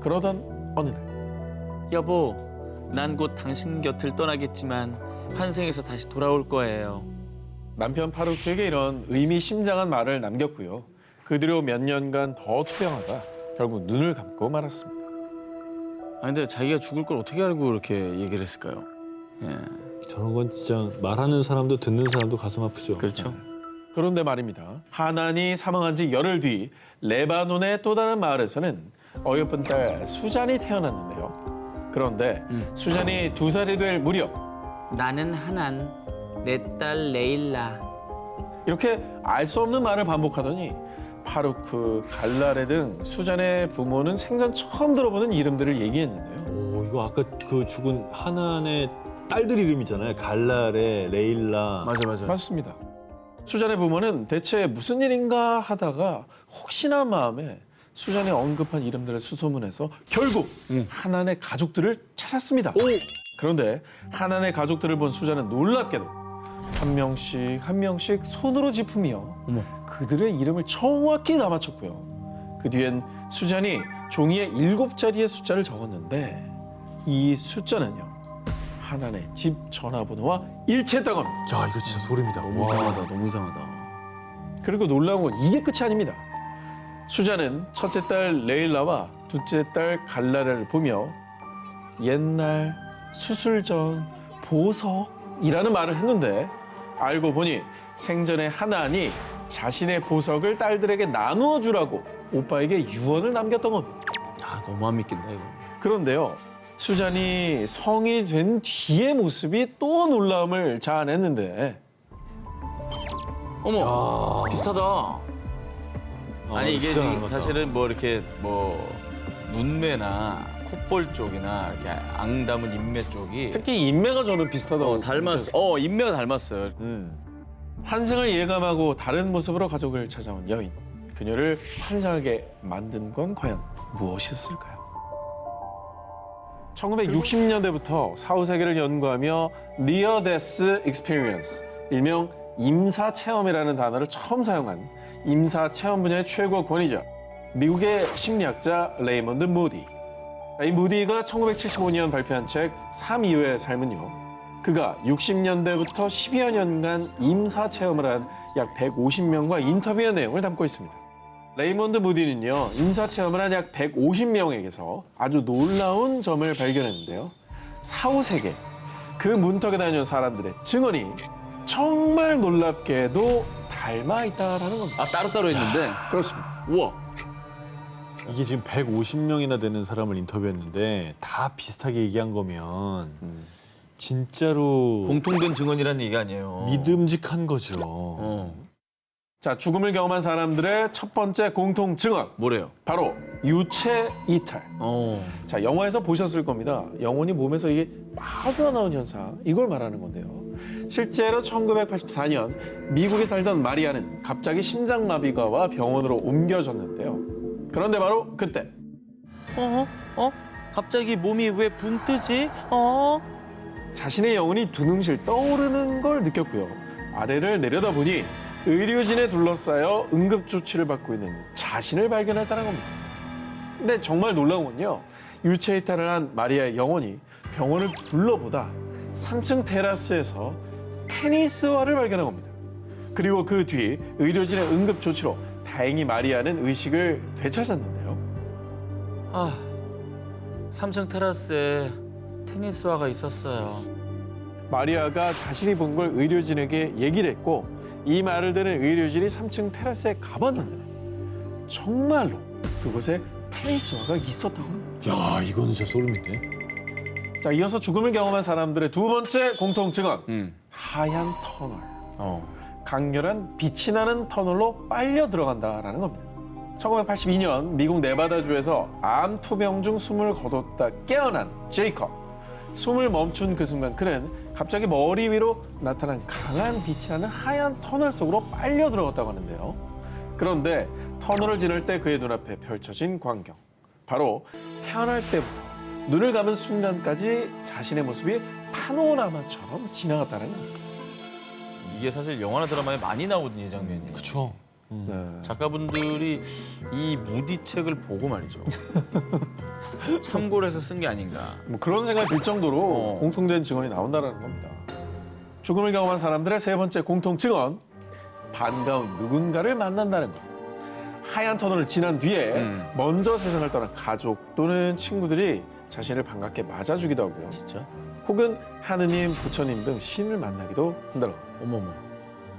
그러던 어느 날 여보, 난 곧 당신 곁을 떠나겠지만 환생해서 다시 돌아올 거예요. 남편 파루크에게 이런 의미심장한 말을 남겼고요. 그 뒤로 몇 년간 더 투병하다 결국 눈을 감고 말았습니다. 아 근데 자기가 죽을 걸 어떻게 알고 이렇게 얘기를 했을까요? 예. 저런 건 진짜 말하는 사람도 듣는 사람도 가슴 아프죠. 그렇죠. 그런데 말입니다. 하난이 사망한 지 열흘 뒤 레바논의 또 다른 마을에서는 어여쁜 딸 수잔이 태어났는데요. 그런데 수잔이 2살이 될 무렵 나는 하난, 내 딸 레일라. 이렇게 알 수 없는 말을 반복하더니 파루크, 갈라레 등 수잔의 부모는 생전 처음 들어보는 이름들을 얘기했는데요. 오, 이거 아까 그 죽은 하나의 딸들 이름이잖아요. 갈라레, 레일라. 맞아. 맞습니다. 수잔의 부모는 대체 무슨 일인가 하다가 혹시나 마음에 수잔의 언급한 이름들을 수소문해서 결국 하난의 가족들을 찾았습니다. 그런데 하난의 가족들을 본 수잔은 놀랍게도 한 명씩 손으로 짚으며 그들의 이름을 정확히 다 맞췄고요. 그 뒤엔 수잔이 종이에 7자리의 숫자를 적었는데 이 숫자는요. 하난의 집 전화번호와 일치했다고 합니다. 야, 이거 진짜 소름이다. 너무 이상하다. 너무 이상하다. 그리고 놀라운 건 이게 끝이 아닙니다. 수잔은 첫째 딸 레일라와 둘째 딸 갈라레를 보며 옛날, 수술 전, 보석 이라는 말을 했는데 알고 보니 생전에 하나니 자신의 보석을 딸들에게 나누어 주라고 오빠에게 유언을 남겼던 겁니다. 아, 너무 안 믿긴다, 이거. 그런데요, 수잔이 성인이 된 뒤의 모습이 또 놀라움을 자아냈는데 어머, 비슷하다. 아니, 이게 진짜 지금 닮았다. 사실은 뭐 이렇게 뭐 눈매나 콧볼 쪽이나 이렇게 앙 담은 인매 쪽이 특히 인매가 저는 비슷하다고 닮았어. 인매가 닮았어요. 환생을 예감하고 다른 모습으로 가족을 찾아온 여인. 그녀를 환상하게 만든 건 과연 무엇이었을까요? 1960년대부터 사후세계를 연구하며 Near Death Experience, 일명 임사 체험이라는 단어를 처음 사용한 임사 체험 분야의 최고 권위자, 미국의 심리학자 레이먼드 무디. 이 무디가 1975년 발표한 책 3 이후의 삶은요, 그가 60년대부터 10여 년간 임사 체험을 한 약 150명과 인터뷰한 내용을 담고 있습니다. 레이먼드 무디는요, 임사 체험을 한 약 150명에게서 아주 놀라운 점을 발견했는데요. 사후세계, 그 문턱에 다녀온 사람들의 증언이 정말 놀랍게도 닮아 있다라는 겁니다. 아, 따로따로 했는데? 그렇습니다. 우와. 이게 지금 150명이나 되는 사람을 인터뷰했는데 다 비슷하게 얘기한 거면 진짜로 공통된 증언이라는 얘기 아니에요. 믿음직한 거죠. 자, 죽음을 경험한 사람들의 첫 번째 공통 증언, 뭐래요? 바로 유체 이탈. 자, 영화에서 보셨을 겁니다. 영혼이 몸에서 이게 빠져나온 현상, 이걸 말하는 건데요. 실제로 1984년 미국에 살던 마리아는 갑자기 심장마비가 와 병원으로 옮겨졌는데요. 그런데 바로 그때 갑자기 몸이 왜 붕 뜨지? 자신의 영혼이 두능실 떠오르는 걸 느꼈고요. 아래를 내려다보니 의료진에 둘러싸여 응급조치를 받고 있는 자신을 발견했다는 겁니다. 근데 정말 놀라운 건요, 유체 이탈을 한 마리아의 영혼이 병원을 둘러보다 3층 테라스에서 테니스화를 발견한 겁니다. 그리고 그 뒤 의료진의 응급조치로 다행히 마리아는 의식을 되찾았는데요. 3층 테라스에 테니스화가 있었어요. 마리아가 자신이 본 걸 의료진에게 얘기를 했고, 이 말을 들은 의료진이 3층 테라스에 가봤는데 정말로 그곳에 테니스화가 있었다고 합니다. 야, 이거는 진짜 소름인데. 자, 이어서 죽음을 경험한 사람들의 두 번째 공통 증언, 하얀 터널. 강렬한 빛이 나는 터널로 빨려 들어간다라는 겁니다. 1982년 미국 네바다주에서 암 투병 중 숨을 거뒀다 깨어난 제이컵. 숨을 멈춘 그 순간 그는 갑자기 머리 위로 나타난 강한 빛이 나는 하얀 터널 속으로 빨려 들어갔다고 하는데요. 그런데 터널을 지날 때 그의 눈앞에 펼쳐진 광경, 바로 태어날 때부터 눈을 감은 순간까지 자신의 모습이 파노라마처럼 지나갔다는 겁니다. 이게 사실 영화나 드라마에 많이 나오던 이 장면이에요. 그렇죠. 네. 작가분들이 이 무디 책을 보고 말이죠. 참고를 해서 쓴 게 아닌가. 뭐 그런 생각이 들 정도로 공통된 증언이 나온다는 겁니다. 죽음을 경험한 사람들의 세 번째 공통 증언, 반가운 누군가를 만난다는 것. 하얀 터널을 지난 뒤에 먼저 세상을 떠난 가족 또는 친구들이 자신을 반갑게 맞아주기도 하고요. 진짜? 혹은 하느님, 부처님 등 신을 만나기도 한다는 겁니다. 어머머.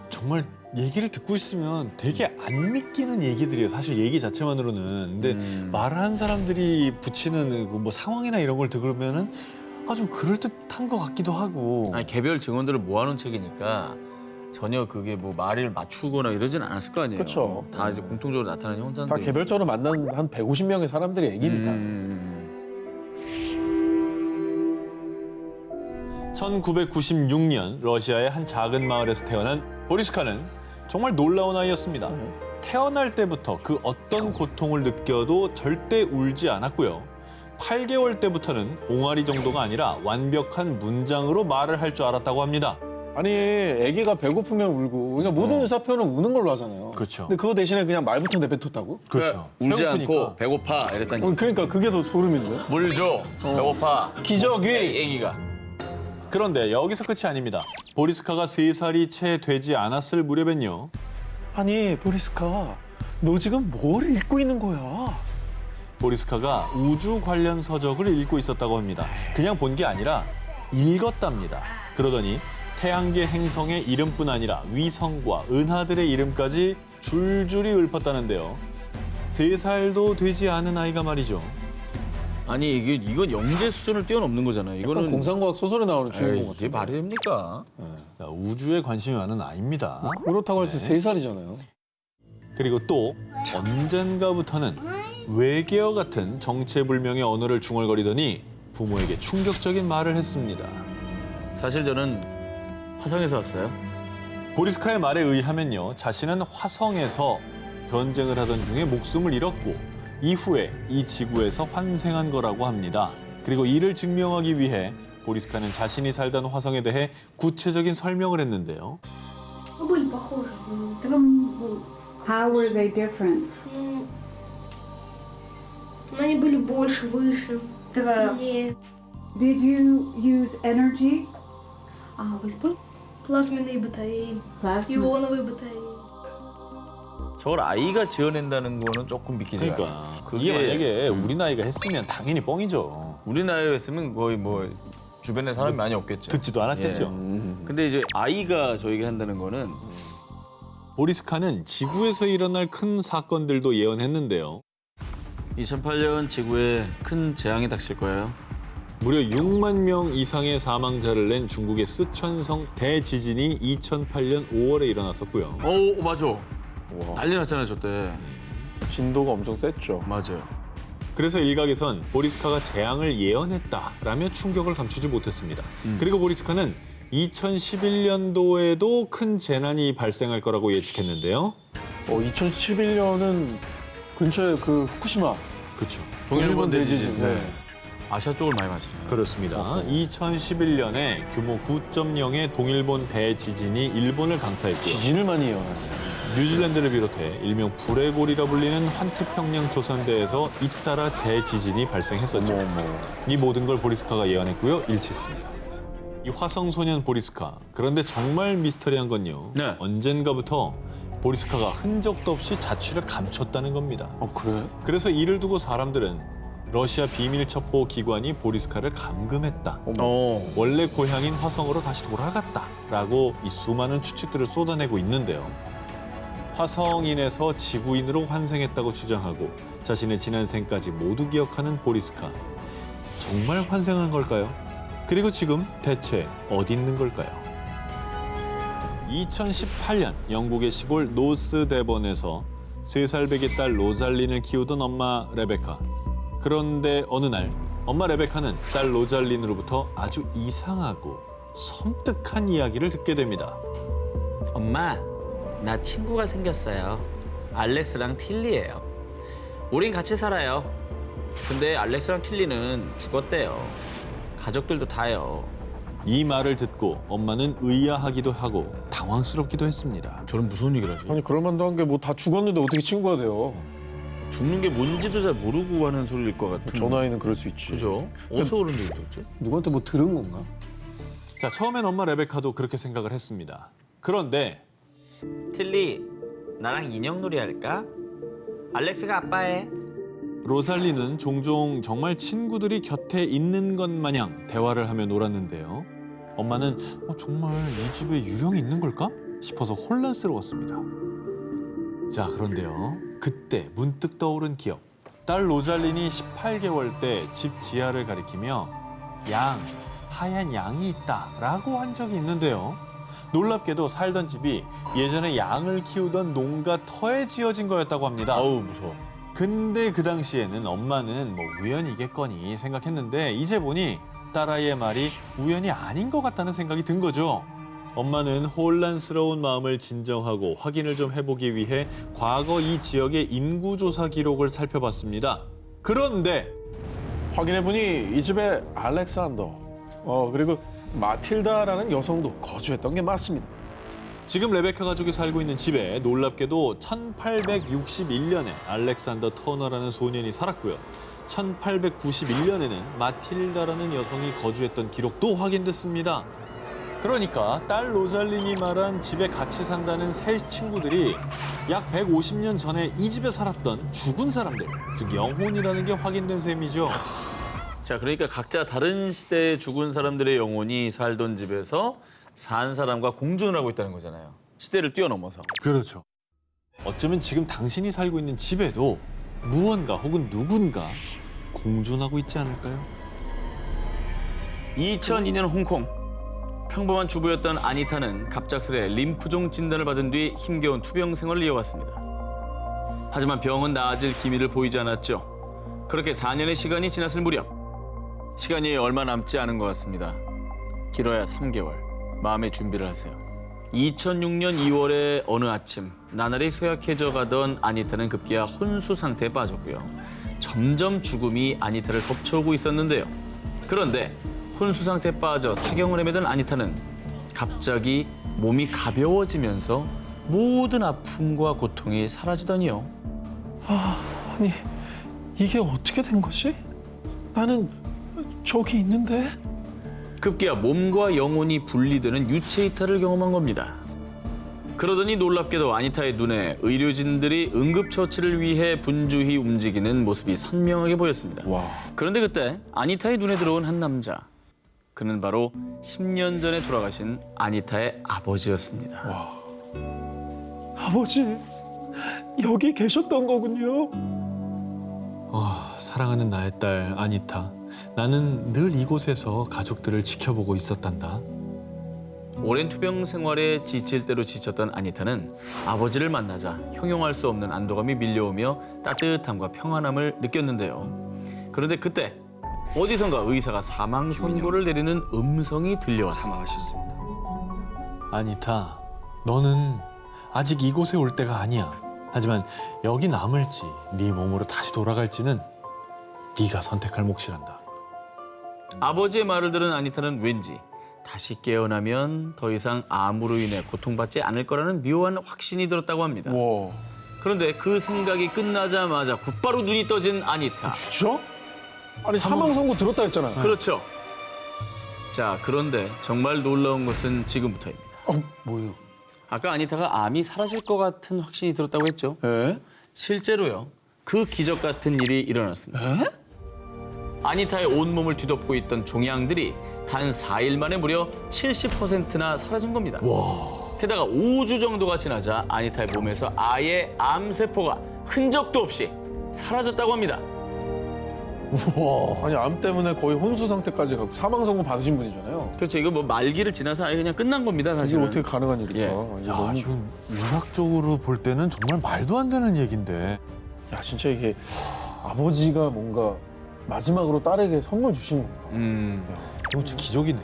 정말 얘기를 듣고 있으면 되게 안 믿기는 얘기들이에요. 사실 얘기 자체만으로는. 근데 말한 사람들이 붙이는 그 뭐 상황이나 이런 걸 들으면은 좀 그럴듯한 것 같기도 하고. 아니, 개별 증언들을 모아놓은 책이니까 전혀 그게 뭐 말을 맞추거나 이러진 않았을 거 아니에요. 그쵸. 다 이제 공통적으로 나타나는 형상들. 다 개별적으로 만난 한 150명의 사람들의 얘기입니다. 1996년 러시아의 한 작은 마을에서 태어난 보리스카는 정말 놀라운 아이였습니다. 태어날 때부터 그 어떤 고통을 느껴도 절대 울지 않았고요. 8개월 때부터는 옹알이 정도가 아니라 완벽한 문장으로 말을 할 줄 알았다고 합니다. 아니, 아기가 배고프면 울고, 그러니까 모든 의사 표현은 우는 걸로 하잖아요. 그렇죠. 근데 그거 대신에 그냥 말부터 내뱉었다고? 그렇죠. 울지 배고프니까. 않고 배고파 이랬다니. 그러니까 그게 더 소름인데. 물 줘. 배고파. 기저귀. 애기가. 그런데 여기서 끝이 아닙니다. 보리스카가 3살이 채 되지 않았을 무렵엔요. 아니, 보리스카, 너 지금 뭘 읽고 있는 거야? 보리스카가 우주 관련 서적을 읽고 있었다고 합니다. 그냥 본 게 아니라 읽었답니다. 그러더니 태양계 행성의 이름뿐 아니라 위성과 은하들의 이름까지 줄줄이 읊었다는데요. 3살도 되지 않은 아이가 말이죠. 아니 이건 영재 수준을 뛰어넘는 거잖아요. 약간 이거는 공상과학 소설에 나오는 주인공 에이, 같은. 이게 말이 됩니까? 자, 우주에 관심이 많은 아이입니다. 그렇다고 해서 3살이잖아요. 그리고 또 언젠가부터는 외계어 같은 정체불명의 언어를 중얼거리더니 부모에게 충격적인 말을 했습니다. 사실 저는 화성에서 왔어요. 보리스카의 말에 의하면요, 자신은 화성에서 전쟁을 하던 중에 목숨을 잃었고 이후에 이 지구에서 환생한 거라고 합니다. 그리고 이를 증명하기 위해 보리스카는 자신이 살던 화성에 대해 구체적인 설명을 했는데요. Ну, были похожи. How were they different? Ну, они были больше, выше, сильнее. Did you use energy? Выспал? Плазменные батареи, Plasma. ионовые батареи. 저걸 아이가 지어낸다는 거는 조금 믿기지가 않아요. 그러니까 이게 만약에 우리 나이가 했으면 당연히 뻥이죠. 우리 나이에 했으면 거의 뭐 주변에 사람이 많이 없겠죠. 듣지도 않았겠죠. 근데 이제 아이가 저에게 한다는 거는 보리스카는 지구에서 일어날 큰 사건들도 예언했는데요. 2008년 지구에 큰 재앙이 닥칠 거예요. 무려 6만 명 이상의 사망자를 낸 중국의 쓰촨성 대지진이 2008년 5월에 일어났었고요. 오 맞아. 난리 났잖아요 저 때. 진도가 엄청 셌죠. 맞아요. 그래서 일각에선 보리스카가 재앙을 예언했다라며 충격을 감추지 못했습니다. 그리고 보리스카는 2011년도에도 큰 재난이 발생할 거라고 예측했는데요. 2011년은 근처에 그 후쿠시마 그렇죠. 동일본 대지진. 네. 아시아 쪽을 많이 맞추네요. 그렇습니다. 2011년에 규모 9.0의 동일본 대지진이 일본을 강타했고요. 지진을 많이 예언하네요. 뉴질랜드를 비롯해 일명 불의골이라 불리는 환태평양 조선대에서 잇따라 대지진이 발생했었죠. 이 모든 걸 보리스카가 예언했고요. 일치했습니다. 이 화성소년 보리스카. 그런데 정말 미스터리한 건요. 네. 언젠가부터 보리스카가 흔적도 없이 자취를 감췄다는 겁니다. 그래? 그래서 이를 두고 사람들은 러시아 비밀 첩보 기관이 보리스카를 감금했다. 원래 고향인 화성으로 다시 돌아갔다라고 이 수많은 추측들을 쏟아내고 있는데요. 화성인에서 지구인으로 환생했다고 주장하고 자신의 지난 생까지 모두 기억하는 보리스카. 정말 환생한 걸까요? 그리고 지금 대체 어디 있는 걸까요? 2018년 영국의 시골 노스 데번에서 3살 배기 딸 로잘린을 키우던 엄마 레베카. 그런데 어느 날 엄마 레베카는 딸 로잘린으로부터 아주 이상하고 섬뜩한 이야기를 듣게 됩니다. 엄마, 나 친구가 생겼어요. 알렉스랑 틸리예요. 우린 같이 살아요. 근데 알렉스랑 틸리는 죽었대요. 가족들도 다요. 이 말을 듣고 엄마는 의아하기도 하고 당황스럽기도 했습니다. 저는 무슨 얘기를 하지? 아니 그럴 만도 한 게 뭐 다 죽었는데 어떻게 친구가 돼요? 죽는 게 뭔지도 잘 모르고 하는 소리일 것 같은. 저 나이는 그럴 수 있지. 그죠? 어디서 그런 얘기 들었지? 누구한테 뭐 들은 건가? 자, 처음엔 엄마 레베카도 그렇게 생각을 했습니다. 그런데 틸리, 나랑 인형놀이 할까? 알렉스가 아빠해. 로살리는 종종 정말 친구들이 곁에 있는 것 마냥 대화를 하며 놀았는데요. 엄마는 정말 이 집에 유령이 있는 걸까 싶어서 혼란스러웠습니다. 자, 그런데요. 그때 문득 떠오른 기억. 딸 로잘린이 18개월 때 집 지하를 가리키며 하얀 양이 있다라고 한 적이 있는데요. 놀랍게도 살던 집이 예전에 양을 키우던 농가 터에 지어진 거였다고 합니다. 아우 무서워. 근데 그 당시에는 엄마는 뭐 우연이겠거니 생각했는데 이제 보니 딸아이의 말이 우연이 아닌 것 같다는 생각이 든 거죠. 엄마는 혼란스러운 마음을 진정하고 확인을 좀 해보기 위해 과거 이 지역의 인구조사 기록을 살펴봤습니다. 그런데 확인해보니 이 집에 알렉산더 그리고 마틸다라는 여성도 거주했던 게 맞습니다. 지금 레베카 가족이 살고 있는 집에 놀랍게도 1861년에 알렉산더 터너라는 소년이 살았고요. 1891년에는 마틸다라는 여성이 거주했던 기록도 확인됐습니다. 그러니까 딸 로잘린이 말한 집에 같이 산다는 세 친구들이 약 150년 전에 이 집에 살았던 죽은 사람들, 즉 영혼이라는 게 확인된 셈이죠. 자, 그러니까 각자 다른 시대에 죽은 사람들의 영혼이 살던 집에서 산 사람과 공존을 하고 있다는 거잖아요. 시대를 뛰어넘어서. 그렇죠. 어쩌면 지금 당신이 살고 있는 집에도 무언가 혹은 누군가 공존하고 있지 않을까요? 2002년 홍콩. 평범한 주부였던 아니타는 갑작스레 림프종 진단을 받은 뒤 힘겨운 투병 생활을 이어갔습니다. 하지만 병은 나아질 기미를 보이지 않았죠. 그렇게 4년의 시간이 지났을 무렵. 시간이 얼마 남지 않은 것 같습니다. 길어야 3개월. 마음의 준비를 하세요. 2006년 2월의 어느 아침 나날이 쇠약해져 가던 아니타는 급기야 혼수 상태에 빠졌고요. 점점 죽음이 아니타를 덮쳐오고 있었는데요. 그런데 혼수 상태에 빠져 사경을 헤매던 아니타는 갑자기 몸이 가벼워지면서 모든 아픔과 고통이 사라지더니요. 아니, 이게 어떻게 된 거지? 나는 저기 있는데? 급기야 몸과 영혼이 분리되는 유체 이탈을 경험한 겁니다. 그러더니 놀랍게도 아니타의 눈에 의료진들이 응급처치를 위해 분주히 움직이는 모습이 선명하게 보였습니다. 그런데 그때 아니타의 눈에 들어온 한 남자. 그는 바로 10년 전에 돌아가신 아니타의 아버지였습니다. 아버지, 여기 계셨던 거군요. 사랑하는 나의 딸 아니타. 나는 늘 이곳에서 가족들을 지켜보고 있었단다. 오랜 투병 생활에 지칠 대로 지쳤던 아니타는 아버지를 만나자 형용할 수 없는 안도감이 밀려오며 따뜻함과 평안함을 느꼈는데요. 그런데 그때 어디선가 의사가 사망 선고를 내리는 음성이 들려왔습니다. 아니타, 너는 아직 이곳에 올 때가 아니야. 하지만 여기 남을지 네 몸으로 다시 돌아갈지는 네가 선택할 몫이란다. 아버지의 말을 들은 아니타는 왠지 다시 깨어나면 더 이상 암으로 인해 고통받지 않을 거라는 묘한 확신이 들었다고 합니다. 그런데 그 생각이 끝나자마자 곧바로 눈이 떠진 아니타. 진짜? 아니, 사망 선고 들었다 했잖아요. 그렇죠. 자, 그런데 정말 놀라운 것은 지금부터입니다. 뭐요? 아까 아니타가 암이 사라질 것 같은 확신이 들었다고 했죠. 에? 실제로요. 그 기적 같은 일이 일어났습니다. 아니타의 온몸을 뒤덮고 있던 종양들이 단 4일 만에 무려 70%나 사라진 겁니다. 게다가 5주 정도가 지나자 아니타의 몸에서 아예 암세포가 흔적도 없이 사라졌다고 합니다. 아니, 암 때문에 거의 혼수 상태까지 가고 사망 선고 받으신 분이잖아요. 그렇죠. 이거 뭐 말기를 지나서 아예 그냥 끝난 겁니다, 이게 사실은. 어떻게 가능한 일일까? 예. 이게 야, 너무... 이건 의학적으로 볼 때는 정말 말도 안 되는 얘긴데. 야, 진짜 이게 아버지가 뭔가 마지막으로 딸에게 선물 주신 건가? 이거 진짜 기적이네.